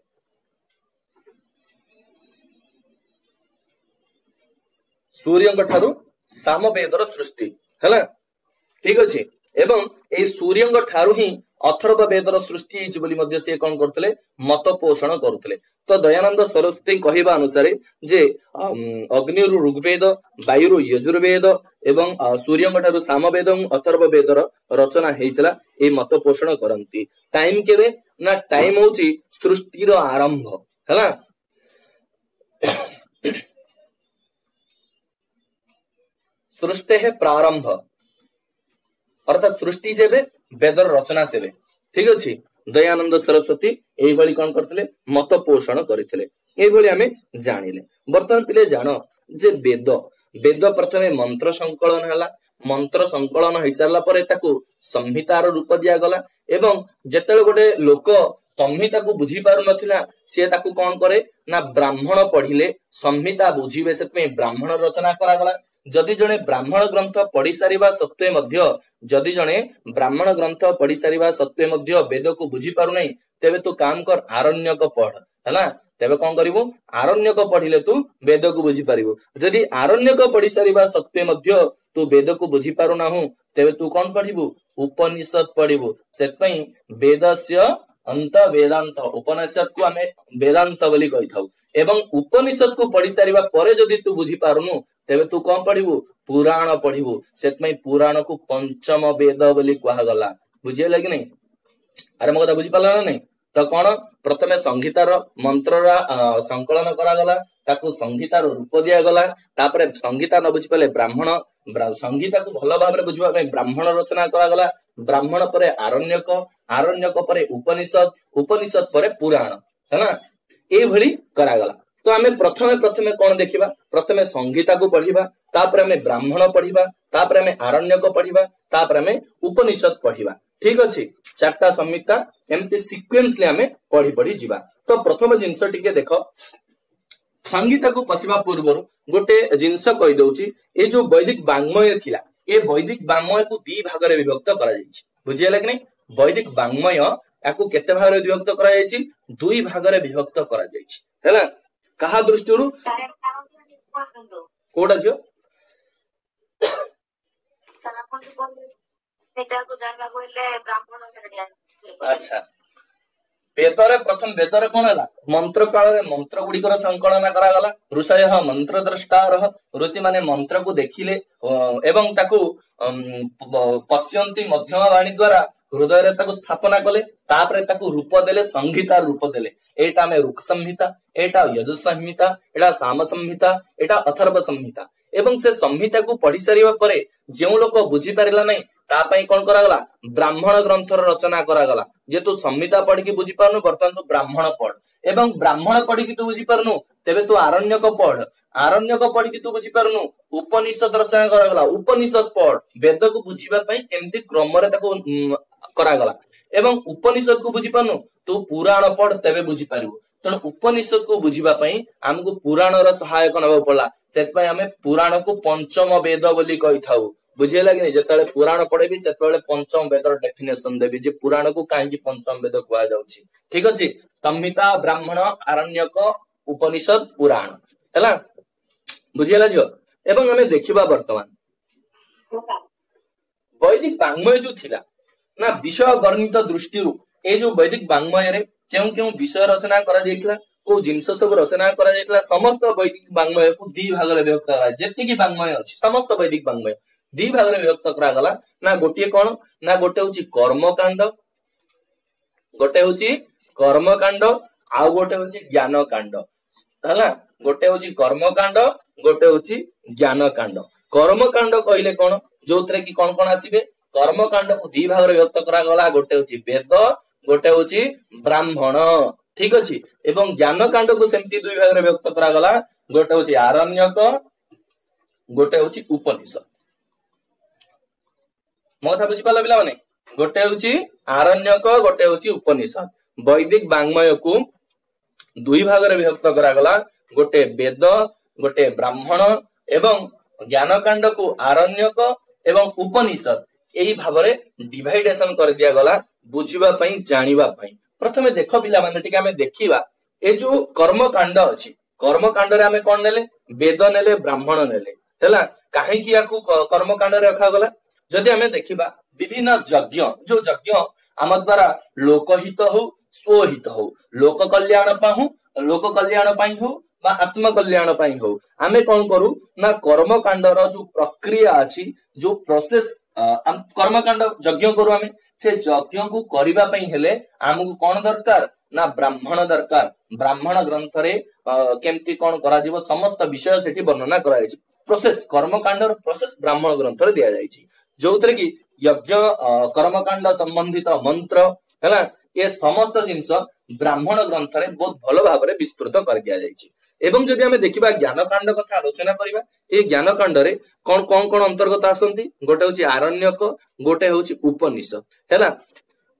सूर्यंग ठारू सामवेदर सृष्टि हैला ठीक अछि ଏବଂ ଏଇ ସୂର୍ଯ୍ୟଙ୍କ ଠାରୁ ହିଁ ଅଥର୍ବ ବେଦର ସୃଷ୍ଟି ହେଇଛି ବୋଲି ମଧ୍ୟ ସେ କଣ କରୁଥିଲେ ମତ ପୋଷଣ କରୁଥିଲେ। ତ ଦୟାନନ୍ଦ ସରସ୍ୱତୀ କହିବା ଅନୁସାରେ ଯେ ଅଗ୍ନିରୁ ଋଗ୍ବେଦ, ବାୟୁରୁ ଯଜୁର୍ବେଦ ଏବଂ ସୂର୍ଯ୍ୟଙ୍କ ଠାରୁ ସାମବେଦ ଏବଂ ଅଥର୍ବ ବେଦର ରଚନା ହେଇଥିଲା ଏଇ ମତ ପୋଷଣ କରନ୍ତି। ଟାଇମ କେବେ ନା ଟାଇମ ହଉଛି ସୃଷ୍ଟିର ଆରମ୍ଭ ହେଲା। ସୃଷ୍ଟି ପ୍ରାରମ୍ଭ ଅର୍ଥାତ ସୃଷ୍ଟି ଯେବେ ବେଦର ରଚନା ସେବେ। ଠିକ ଅଛି, ଦୟାନନ୍ଦ ସରସ୍ୱତୀ ଏଇଭଳି କଣ କରିଥିଲେ ମତ ପୋଷଣ କରିଥିଲେ। ଏଇଭଳି ଆମେ ଜାଣିଲେ। ବର୍ତ୍ତମାନ ପିଲେ ଜାଣ ଯେ ବେଦ ବେଦ ପ୍ରଥମେ ମନ୍ତ୍ର ସଂକଳନ ହେଲା। ମନ୍ତ୍ର ସଂକଳନ ହେଇସାରିଲା ପରେ ତାକୁ ସଂହିତାର ରୂପ ଦିଆଗଲା ଏବଂ ଯେତେବେଳେ ଗୋଟେ ଲୋକ ସଂହିତାକୁ ବୁଝି ପାରୁନଥିଲା ସେ ତାକୁ କଣ କରେ ନା ବ୍ରାହ୍ମଣ ପଢିଲେ ସଂହିତା ବୁଝିବେ, ସେଥିପାଇଁ ବ୍ରାହ୍ମଣ ରଚନା କରାଗଲା। ଯଦି ଜଣେ ବ୍ରାହ୍ମଣ ଗ୍ରନ୍ଥ ପଢି ସାରିବା ସତ୍ତ୍ୱେ ମଧ୍ୟ ଯଦି ଜଣେ ବ୍ରାହ୍ମଣ ଗ୍ରନ୍ଥ ପଢି ସାରିବା ସତ୍ତ୍ୱେ ମଧ୍ୟ ବେଦକୁ ବୁଝି ପାରୁନାହିଁ, ତେବେ ତୁ କାମ କର ଆରଣ୍ୟକ ପଢ ହେଲା। ତେବେ କଣ କରିବୁ ଆରଣ୍ୟକ ପଢିଲେ ତୁ ବେଦକୁ ବୁଝିପାରିବୁ। ଯଦି ଆରଣ୍ୟକ ପଢି ସାରିବା ସତ୍ତ୍ୱେ ମଧ୍ୟ ତୁ ବେଦକୁ ବୁଝି ପାରୁନାହୁଁ, ତେବେ ତୁ କଣ ପଢିବୁ ଉପନିଷଦ ପଢିବୁ। ସେଥିପାଇଁ ବେଦସ୍ୟ ଅନ୍ତ ବେଦାନ୍ତ, ଉପନିଷଦ କୁ ଆମେ ବେଦାନ୍ତ ବୋଲି କହିଥାଉ। ଏବଂ ଉପନିଷଦ କୁ ପଢି ସାରିବା ପରେ ଯଦି ତୁ ବୁଝିପାରୁନୁ ତେବେ ତୁ କଣ ପଢିବୁ ପୁରାଣ ପଢିବୁ। ସେଥିପାଇଁ ପୁରାଣକୁ ପଞ୍ଚମ ବେଦ ବୋଲି କୁହାଗଲା। ବୁଝିହେଲା କି ନାଇଁ? ଆରେ ମୋ କଥା ବୁଝିପାରିଲ ନା ନାଇଁ? ତ କଣ ପ୍ରଥମେ ସଂହିତାର ମନ୍ତ୍ରର ସଂକଳନ କରାଗଲା, ତାକୁ ସଂହିତାର ରୂପ ଦିଆଗଲା। ତାପରେ ସଂହିତା ନ ବୁଝି ପାରିଲେ ବ୍ରାହ୍ମଣ, ସଂହିତାକୁ ଭଲ ଭାବରେ ବୁଝିବା ପାଇଁ ବ୍ରାହ୍ମଣ ରଚନା କରାଗଲା। ବ୍ରାହ୍ମଣ ପରେ ଆରଣ୍ୟକ, ଆରଣ୍ୟକ ପରେ ଉପନିଷଦ, ଉପନିଷଦ ପରେ ପୁରାଣ ହେଲା। ଏଇଭଳି କରାଗଲା। ତ ଆମେ ପ୍ରଥମେ କଣ ଦେଖିବା, ପ୍ରଥମେ ସଂହିତାକୁ ପଢିବା, ତାପରେ ଆମେ ବ୍ରାହ୍ମଣ ପଢିବା, ତାପରେ ଆମେ ଆରଣ୍ୟକ ପଢିବା, ତାପରେ ଆମେ ଉପନିଷଦ ପଢିବା। ଠିକ ଅଛି, ଚାରିଟା ସଂହିତା ଏମିତି ସିକ୍ୱେନ୍ସଲି ଆମେ ପଢି ପଢି ଯିବା। ତ ପ୍ରଥମ ଜିନିଷ ଟିକେ ଦେଖ, ସଂହିତାକୁ ପଶିବା ପୂର୍ବରୁ ଗୋଟେ ଜିନିଷ କହିଦଉଛି। ଏ ଯୋଉ ବୈଦିକ ବାଙ୍ଗ୍ମୟ ଥିଲା, ଏ ବୈଦିକ ବାଙ୍ଗ୍ମୟକୁ ଦି ଭାଗରେ ବିଭକ୍ତ କରାଯାଇଛି। ବୁଝିହେଲା କି ନାଇଁ? ବୈଦିକ ବାଙ୍ଗ୍ମୟ ୟାକୁ କେତେ ଭାଗରେ ବିଭକ୍ତ କରାଯାଇଛି? ଦୁଇ ଭାଗରେ ବିଭକ୍ତ କରାଯାଇଛି ହେଲା। କାହା ଦୃଷ୍ଟିରୁ କୋଉଟା ଝିଅ? ଆଚ୍ଛା, ବେଦରେ ପ୍ରଥମ ବେଦରେ କଣ ହେଲା ମନ୍ତ୍ର କାଳରେ ମନ୍ତ୍ର ଗୁଡିକର ସଂକଳନ କରାଗଲା। ଋଷୟ ମନ୍ତ୍ର ଦ୍ରଷ୍ଟାରଃ, ଋଷି ମାନେ ମନ୍ତ୍ରକୁ ଦେଖିଲେ ଏବଂ ତାକୁ ପଶ୍ୟନ୍ତି ମଧ୍ୟମ ବାଣୀ ଦ୍ଵାରା ହୃଦୟରେ ତାକୁ ସ୍ଥାପନା କଲେ। ତାପରେ ତାକୁ ରୂପ ଦେଲେ, ସଂହିତା ରୂପ ଦେଲେ। ଏଇଟା ଆମେ ଋକ୍ ସଂହିତା, ଏଇଟା ଯଜୁଃ ସଂହିତା, ଏଇଟା ସାମ ସଂହିତା, ଏଇଟା ଅଥର୍ବ ସଂହିତା। ଏବଂ ସେ ସଂହିତାକୁ ପଢି ସାରିବା ପରେ ଯେଉଁ ଲୋକ ବୁଝିପାରିଲା ନାହିଁ ତା ପାଇଁ କଣ କରାଗଲା ବ୍ରାହ୍ମଣ ଗ୍ରନ୍ଥର ରଚନା କରାଗଲା। ଯେହେତୁ ସଂହିତା ପଢିକି ବୁଝିପାରୁନୁ, ବର୍ତ୍ତମାନ ତୁ ବ୍ରାହ୍ମଣ ପଢ। ଏବଂ ବ୍ରାହ୍ମଣ ପଢିକି ତୁ ବୁଝିପାରୁନୁ, ତେବେ ତୁ ଆରଣ୍ୟକ ପଢ। ଆରଣ୍ୟକ ପଢିକି ତୁ ବୁଝିପାରୁନୁ, ଉପନିଷଦ ରଚନା କରାଗଲା, ଉପନିଷଦ ପଢ। ବେଦକୁ ବୁଝିବା ପାଇଁ କେମିତି କ୍ରମରେ ତାକୁ କରାଗଲା। ଏବଂ ଉପନିଷଦ କୁ ବୁଝିପାରୁନୁ, ତୁ ପୁରାଣ ପଢ, ତେବେ ବୁଝିପାରିବୁ। ତେଣୁ ଉପନିଷଦ କୁ ବୁଝିବା ପାଇଁ ଆମକୁ ପୁରାଣର ସହାୟକ ନେବାକୁ ପଡିଲା। ସେଥିପାଇଁ ଆମେ ପୁରାଣକୁ ପଞ୍ଚମ ବେଦ ବୋଲି କହିଥାଉ। ବୁଝିହେଲା କି ନାଇଁ? ଯେତେବେଳେ ପୁରାଣ ପଢେଇବି ସେତେବେଳେ ପଞ୍ଚମ ବେଦର ଡେଫିନେସନ ଦେବି ଯେ ପୁରାଣକୁ କାହିଁକି ପଞ୍ଚମ ବେଦ କୁହାଯାଉଛି। ଠିକ ଅଛି, ସଂହିତା, ବ୍ରାହ୍ମଣ, ଆରଣ୍ୟକ, ଉପନିଷଦ, ପୁରାଣ ହେଲା। ବୁଝିହେଲା ଝିଅ? ଏବଂ ଆମେ ଦେଖିବା ବର୍ତ୍ତମାନ ବୈଦିକ ବାଙ୍ଗ୍ମୟ ଯୋଉ ଥିଲା ନା, ବିଷୟ ବର୍ଣ୍ଣିତ ଦୃଷ୍ଟିରୁ ଏଇ ଯୋଉ ବୈଦିକ ବାଙ୍ଗ୍ମୟରେ କେଉଁ କେଉଁ ବିଷୟ ରଚନା କରାଯାଇଥିଲା, କୋଉ ଜିନିଷ ସବୁ ରଚନା କରାଯାଇଥିଲା, ସମସ୍ତ ବୈଦିକ ବାଙ୍ଗ୍ମୟକୁ ଦି ଭାଗରେ ବିଭକ୍ତ କରାଯାଇଛି। ଯେତିକି ବାଙ୍ଗ୍ମୟ ଅଛି ସମସ୍ତ ବୈଦିକ ବାଙ୍ଗ୍ମୟ ଦି ଭାଗରେ ବିଭକ୍ତ କରାଗଲା। ନା ଗୋଟିଏ କଣ ନା ଗୋଟେ ହଉଛି କର୍ମକାଣ୍ଡ, ଗୋଟେ ହଉଛି କର୍ମକାଣ୍ଡ, ଆଉ ଗୋଟେ ହଉଛି ଜ୍ଞାନ କାଣ୍ଡ ହେଲା। ଗୋଟେ ହଉଛି କର୍ମକାଣ୍ଡ, ଗୋଟେ ହଉଛି ଜ୍ଞାନ କାଣ୍ଡ। କର୍ମକାଣ୍ଡ କହିଲେ କଣ, ଯୋଉଥିରେ କି କଣ କଣ ଆସିବେ? କର୍ମକାଣ୍ଡକୁ ଦି ଭାଗରେ ବିଭକ୍ତ କରାଗଲା। ଗୋଟେ ହଉଛି ବେଦ, ଗୋଟେ ହଉଛି ବ୍ରାହ୍ମଣ। ଠିକ ଅଛି, ଏବଂ ଜ୍ଞାନ କାଣ୍ଡକୁ ସେମିତି ଦୁଇ ଭାଗରେ ବିଭକ୍ତ କରାଗଲା। ଗୋଟେ ହଉଛି ଆରଣ୍ୟକ, ଗୋଟେ ହଉଛି ଉପନିଷଦ। ମୋ କଥା ବୁଝିପାରିଲ ପିଲାମାନେ? ଗୋଟେ ହଉଛି ଆରଣ୍ୟକ, ଗୋଟେ ହଉଛି ଉପନିଷଦ। ବୈଦିକ ବାଙ୍ଗ୍ମୟକୁ ଦୁଇ ଭାଗରେ ବିଭକ୍ତ କରାଗଲା। ଗୋଟେ ବେଦ, ଗୋଟେ ବ୍ରାହ୍ମଣ ଏବଂ ଜ୍ଞାନ କାଣ୍ଡକୁ ଆରଣ୍ୟକ ଏବଂ ଉପନିଷଦ ଏଇ ଭାବରେ ଡିଭାଇଡେସନ କରିଦିଆଗଲା ବୁଝିବା ପାଇଁ, ଜାଣିବା ପାଇଁ। ପ୍ରଥମେ ଦେଖ ପିଲାମାନେ, ଟିକେ ଆମେ ଦେଖିବା ଏ ଯୋଉ କର୍ମକାଣ୍ଡ ଅଛି, କର୍ମକାଣ୍ଡରେ ଆମେ କଣ ନେଲେ? ବେଦ ନେଲେ, ବ୍ରାହ୍ମଣ ନେଲେ ହେଲା। କାହିଁକି ୟାକୁ କର୍ମକାଣ୍ଡରେ ରଖାଗଲା? ଯଦି ଆମେ ଦେଖିବା विभिन्न यज्ञ जो यज्ञ आम द्वारा लोकहित हो स्वहित हो लोक कल्याण पाई हो आत्म कल्याण पाई हो आमे कौन करू ना कर्मकांडर जो प्रक्रिया अच्छी जो प्रोसेस कर्मकांड यज्ञ करू आमे से यज्ञ को करिबा पई हेले हमकु कौन दरकार ना ब्राह्मण दरकार ब्राह्मण ग्रंथ रे केमती कौन करा जीवो समस्त विषय सेठी वर्णना करा जायछि प्रोसेस कर्मकांडर प्रोसेस ब्राह्मण ग्रंथ रे दिया जायछि जोतरे कि यज्ञ कर्मकांड संबंधित मंत्र हैला ये समस्त जिंस ब्राह्मण ग्रंथ रे बहुत भलो भाव रे विस्तृत कर दिया जायछि एवं जदि हमें देखिबा ज्ञान कांड कथा आलोचना करिबा ए ज्ञान कांड रे कोन अंतर्गत आसंती गोटे होछि आरण्यक गोटे होछि उपनिषद हैला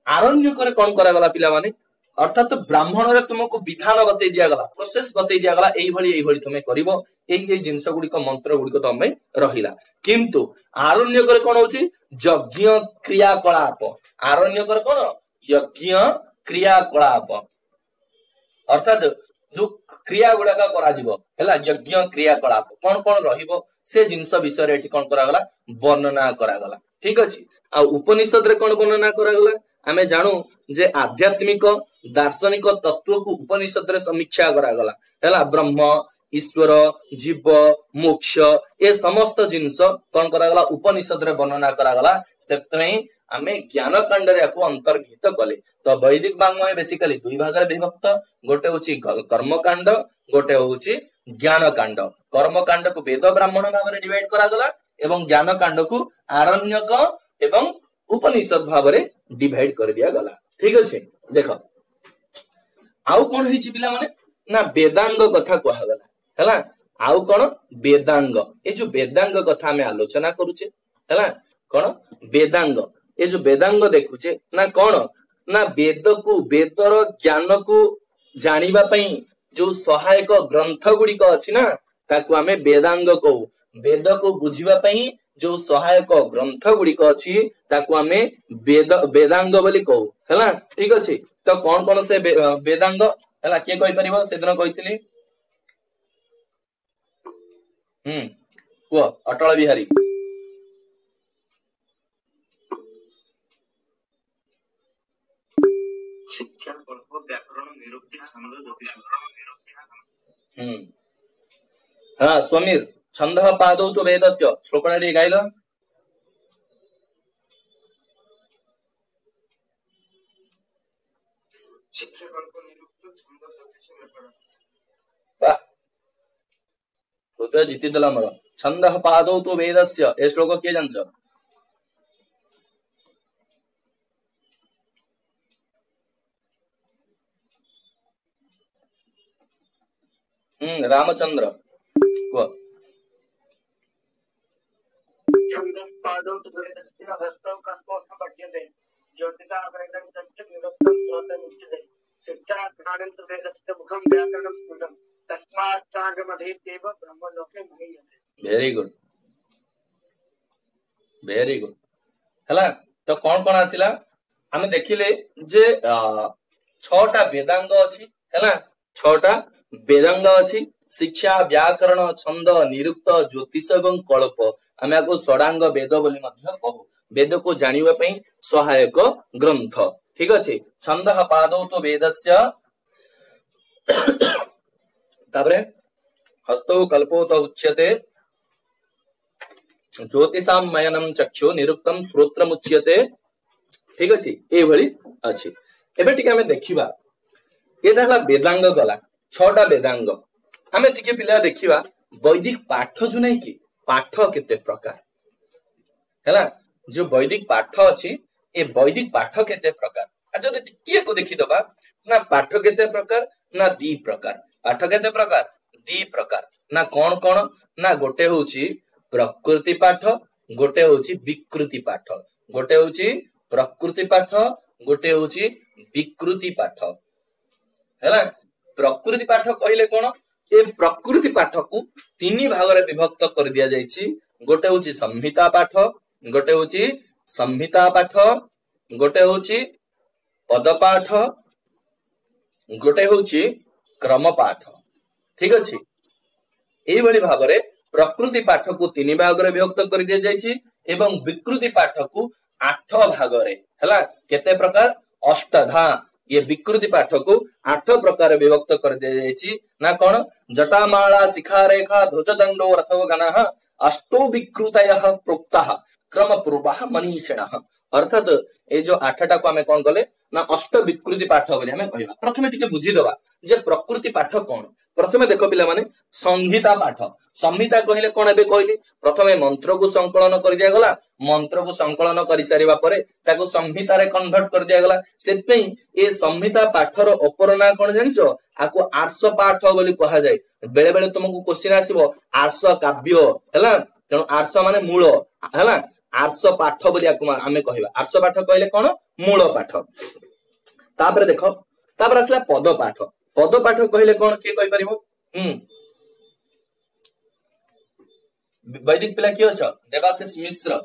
आरण्यक रे कोन करा गला पिला माने अर्थात ब्राह्मण रे तुमको विधान बतै दिया गला प्रोसेस बतै दिया गला एई भली तुमे करिवो एई जिंस गुडी को मंत्र गुडी को तमे रहिला किंतु आरण्यक रे कोन होछि यज्ञ क्रियाकलाप आरण्यक रे कोन यज्ञ क्रियाकलाप अर्थात जो क्रिया गुडा करा जीवो हैला यज्ञ क्रियाकलाप कोन रहिबो से जिंस विषय रे एठी कोन करा गला वर्णना करा गला ठीक अछि आ उपनिषद रे कोन वर्णना करा गला आमे जानू जे आध्यात्मिक दार्शनिक तत्व को उपनिषद रे समीक्षा करा गला हैला ब्रह्म ईश्वर जीव मोक्ष ए समस्त जिंस कोन करा गला उपनिषद रे वर्णना करा गला सेतमे आमे ज्ञान कांड रे को अंतर्गत कले तो वैदिक वाङ्मय बेसिकली दुई भाग रे विभक्त गोटे होची कर्म कांड गोटे होची ज्ञान कांड कर्म कांड को वेद ब्राह्मण भाव रे डिवाइड करा गला एवं ज्ञान कांड को आरण्यक एवं उपनिषद भाव रे डिवाइड कर दिया गला ठीक अछि देखो आउ कोन हिची पिला माने ना वेदांग कथा कहला गला हैला आउ कोन वेदांग ए जो वेदांग कथा में आलोचना करूचे हैला कोन वेदांग ए जो वेदांग देखुचे ना कोन ना वेद को वेदर ज्ञान को जानिबा पई जो सहायक ग्रंथ गुडी को अछि ना ताकू हमें वेदांग कहू वेद को बुझिबा पई जो सहायक ग्रंथ गुडी को अछि ताकू हमें वेदांग बोली कहू हैला ठीक अछि तो कोन से वेदांग हैला के कहि परिबो से दिन कहितली को अटल बिहारी शिक्षा कल्प व्याकरण निरुक्ति छंद ज्योतिष हाँ स्वमीर छंद पादौ तो वेदस्य श्लोकनाडी गाइल शिक्षा कल्प निरुक्ति छंद ज्योतिष व्याकरण वाह हृदय जीति देला मोर छंद पादौ तो वेदस्य ए श्लोक के जानछ रामचंद्र को छंदः पादौ तु वेदस्य हस्तौ कल्पोऽथ पठ्यते ज्योतिषा वेदं तच्च निरुक्तं ज्योतिमुच्यते शिक्षा ज्ञानं तु वेदस्य मुखं व्याकरणं स्फुटं तस्मात् सागमधीत्येव ब्रह्मलोके महीयते वेरी गुड हला तो कौन आसिला हमें देखिले जे 6टा वेदांग अछि हला 6टा वेदांग अछि शिक्षा व्याकरण छंद निरुक्त ज्योतिष एवं कल्प आमे आको षडांग वेद बोली मध्य कहू वेद को जानिबा पई सहायक ग्रंथ ठीक अछि छंद पादौ तो वेदस्य ताबरे हस्तौ कल्पो तो उच्यते ज्योतिषाम मयनम चक्षु निरुक्तम श्रोत्रम उच्यते ठीक अछि ए भली अछि एबे टिके हमें देखिबा एटा हला वेदांग गला 6टा वेदांग हमें टिके पिला देखिबा वैदिक पाठ जो नै कि पाठ केते प्रकार हैला जो वैदिक पाठ अछि ए वैदिक पाठ केते प्रकार आ जदि टिके को देखि दबा ना पाठ केते प्रकार ना दी प्रकार पाठ केते प्रकार दी प्रकार ना कोन ना गोटे होची प्रकृति पाठ गोटे होची विकृति पाठ गोटे होची प्रकृति पाठ गोटे होची विकृति पाठ हैला प्रकृति पाठ कहिले कोन ए प्रकृति पाठ को 3 भाग रे विभक्त कर दिया जायछि गोटे होची संहिता पाठ गोटे होची संहिता पाठ गोटे होची पद पाठ गोटे होची क्रम पाठ ठीक अछि एई भली भाग रे प्रकृति पाठ को 3 भाग रे विभक्त कर दिया जायछि एवं विकृति पाठ को आठ भागरे हैला केते प्रकार अष्टधा ये विकृति पाठ को 8 प्रकार विभक्त कर दिया जायछि ना कोन जटामाला शिखा रेखा ध्वजदंडो रथो गणः अष्टो विकृतयः प्रोक्तः क्रम पूर्वः मनीषिणः अर्थात ए जो 8टा को हमें कौन कले ना अष्ट विकृति पाठ बोली हमें कहबा प्रथमे टिके बुझी दबा जे प्रकृति पाठ कोन प्रथमे देखो पिला माने संहिता पाठ संहिता कहले कोन एबे कहली प्रथमे मंत्र को संकलन कर दिया गला मंत्र को संकलन करि सारिबा परे ताको संहिता रे कन्वर्ट कर दिया गला सेतपई ए संहिता पाठर अपर ना कोन जानिचो आको आर्ष पाठ बोली कहा जाय बेले बेले तुमको क्वेश्चन आसीबो आर्ष काव्य हैला तेनो आर्ष माने मूल हैला आर्ष पाठ बोली आमे कहबा आर्ष पाठ कहले कोन मूल पाठ तापर देखो तापर असला पद पाठ कहले कोन के कहि परिबो वैदिक पिला कियो छ देवाशीष मिश्र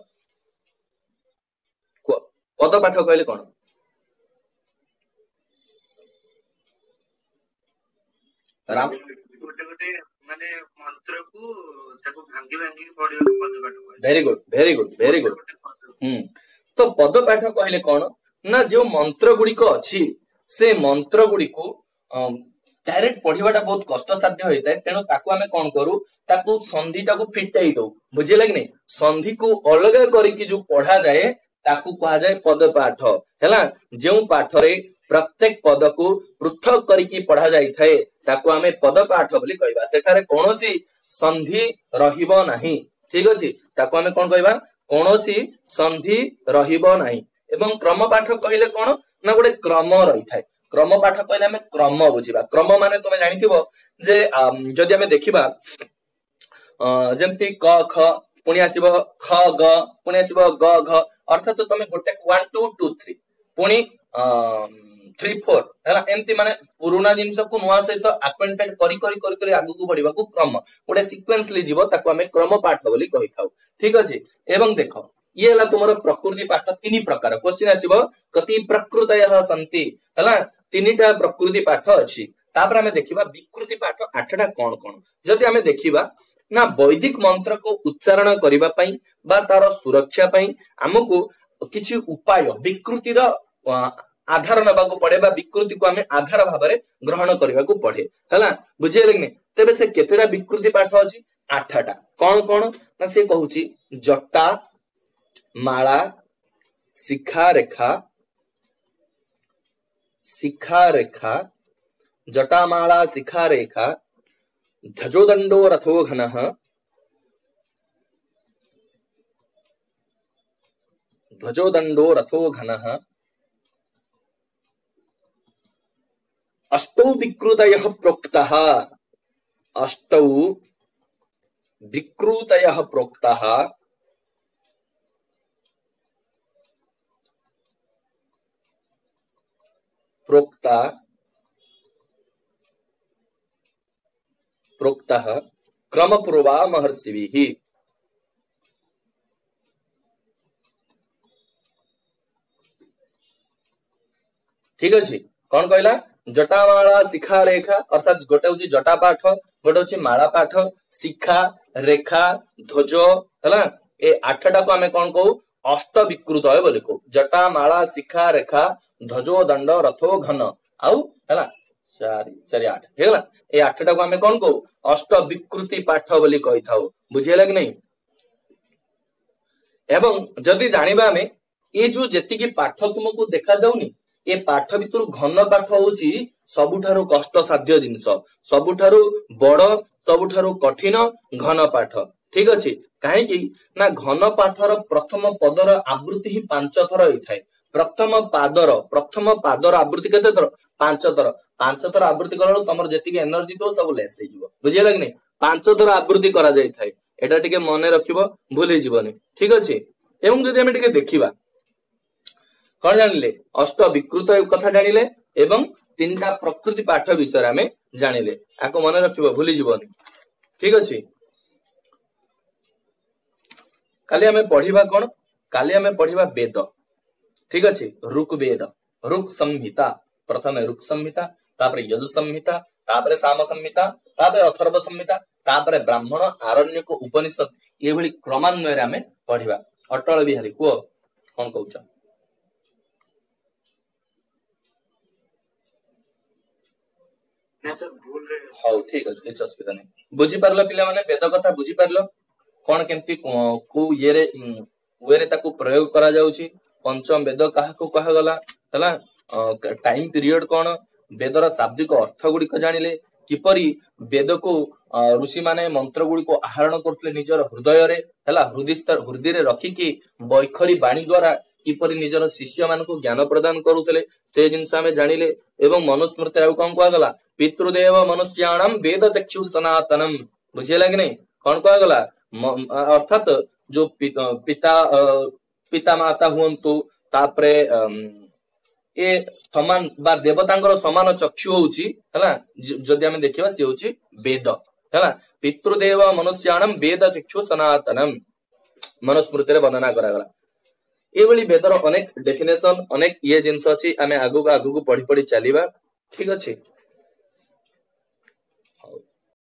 पद पाठ कहले कोन राम गोटे माने मंत्र को ताको भांगी भांगी पढियो पद पाठ वेरी गुड तो पद पाठ कहले कोन ना जो मंत्र गुडी को अछि से मंत्र गुडी को डायरेक्ट पढ़िबाटा बहुत कष्ट साध्य होइता है तेनो ताको हमें कोन करू ताको संधिटा को फिटाई दो बुझे लागने संधि को अलग करी कि जो पढ़ा जाए ताको कहा जाए पद पाठ हैला जो पाठ रे प्रत्येक पद को पृथक करी कि पढ़ा जाई थाए ताको हमें पद पाठ बोली कहबा सेठारे कोनोसी संधि रहिबो नाही ठीक अछि ताको हमें कोन कहबा कोनोसी संधि रहिबो नाही एवं क्रम पाठ कहले कोन ना गोटे क्रम रही थाए क्रम पाठ कहले हमें क्रम बुझिबा क्रम माने तुमे जानिथिबो जे जदि हमें देखिबा जेमति क ख पुणी आसीबो ख ग पुणी आसीबो ग घ अर्थात तुमे गोटे 1 2 2 3 पुणी 3 4 हैला एंती माने पुराना जिंस को नुवा सहित अक्वेंटेड करी आगु को बढ़िबा को क्रम गोटे सीक्वेंसली जीवो ताको हमें क्रम पाठ बोली कहि थाउ ठीक अछि एवं देखो ये हला तुमरो प्रकृति पाठ 3 प्रकार क्वेश्चन आसीबो कति प्रकृतयः सन्ति हैला 3टा प्रकृति पाठ अछि तापर हमें देखिबा विकृति पाठ 8टा कोन कोन जदि हमें देखिबा ना वैदिक मंत्र को उच्चारण करिबा पई बा तार सुरक्षा पई हमकु किछि उपाय विकृति रो आधार नबा को पड़े बा विकृति को हमें आधार भाबरे ग्रहण करिबा को पड़े हला बुझे लगने तबे से केतेडा विकृति पाठ अछि 8टा कोन कोन ना से कहूची जटा माला शिखा रेखा जटा माला शिखा रेखा ध्वजोदंडो रथो घनः अष्टौ विकृतयः प्रोक्तः प्रोक्तः क्रम पूर्वा महर्षिभिः ठीक अछि कोन कहला जटामाला शिखा रेखा अर्थात गोटे होची जटा पाठ गोटे होची माला पाठ शिखा रेखा ध्वज हैला ए 8टा को हमें कोन कहू अष्ट विकृत है बोली कहू जटा माला शिखा रेखा ध्वजो दंड रथो घन आउ हैला 4 4 8 हैला ए 8टा को हमें कोन कहू अष्ट विकृति पाठ बोली कहि थाउ बुझियला कि नहीं एवं जदि जानिबा हमें ए जो जेति की पाठ तुमको देखा जाउनी ए पाठ भितर घन पाठ होची सबुठारु कष्ट साध्य जिंस सबुठारु बड़ सबुठारु कठिन घन पाठ ठीक अछि काहे कि ना घन पाठर प्रथम पदर आवृत्ति ही 5 थर होई थाए प्रथम पादर आवृत्ति केते थर 5 थर आवृत्ति करलो तमर जेति के एनर्जी तो सब लेस हे जिवो बुझिया लागने 5 थर आवृत्ति करा जाई थाए एटा टिके मने रखिबो भूली जीवनी ठीक अछि एवं जदि हम टिके देखिबा कौन जानिले अष्ट विकृत कथा जानिले एवं 3टा प्रकृति पाठ विषय हमें जानिले आको मन रखिबो भूली जीवनी ठीक अछि काली हमें पढ़िबा कोन काली हमें पढ़िबा वेद ठीक अछि ऋग्वेद ऋग संहिता प्रथमे ऋग संहिता तापर यजु संहिता तापर साम संहिता तापर अथर्व संहिता तापर ब्राह्मण आरण्यक उपनिषद ये भली क्रमान्वय रे हमें पढ़िबा अटल बिहारी को कौन कहूच हौ ठीक अच्छे किसी असुविधा नहीं बुझी पारलो पिला माने वेद कथा बुझी पारलो कौन केमती को ये रे वे ताकू प्रयोग करा जाउची पंचम वेद काहा को कहा गला हला टाइम पीरियड कौन वेदर शाब्दिक अर्थ गुड़िक जानिले किपरि वेद को ऋषि माने मंत्र गुड़ी को आहरण करथले निजर हृदय रे हला हृदय रे रखिकी वैखरी वाणी द्वारा किपरि निजर शिष्य मान को ज्ञान प्रदान करुथले से जिनस आमे जानिले एवं मनुस्मृति आउ कौन कहा गला पितृदेव मनुष्याणाम वेद चक्षु सनातनम बुझिला कि नहीं कौन कहा गला अर्थात जो पिता पिता माता हुंतु तापरे ए समान बा देवतांकर समान चक्षु होउची हला जदि हमें देखिबा से होउची वेद हला पितृदेव मनुष्याणाम वेद चक्षु सनातनम मनुस्मृति रे वर्णना करा गला एवली वेदर अनेक डेफिनेशन अनेक ये जिंस अछि आमे आगु आगु पढ़ी पढ़ी चलीबा ठीक अछि।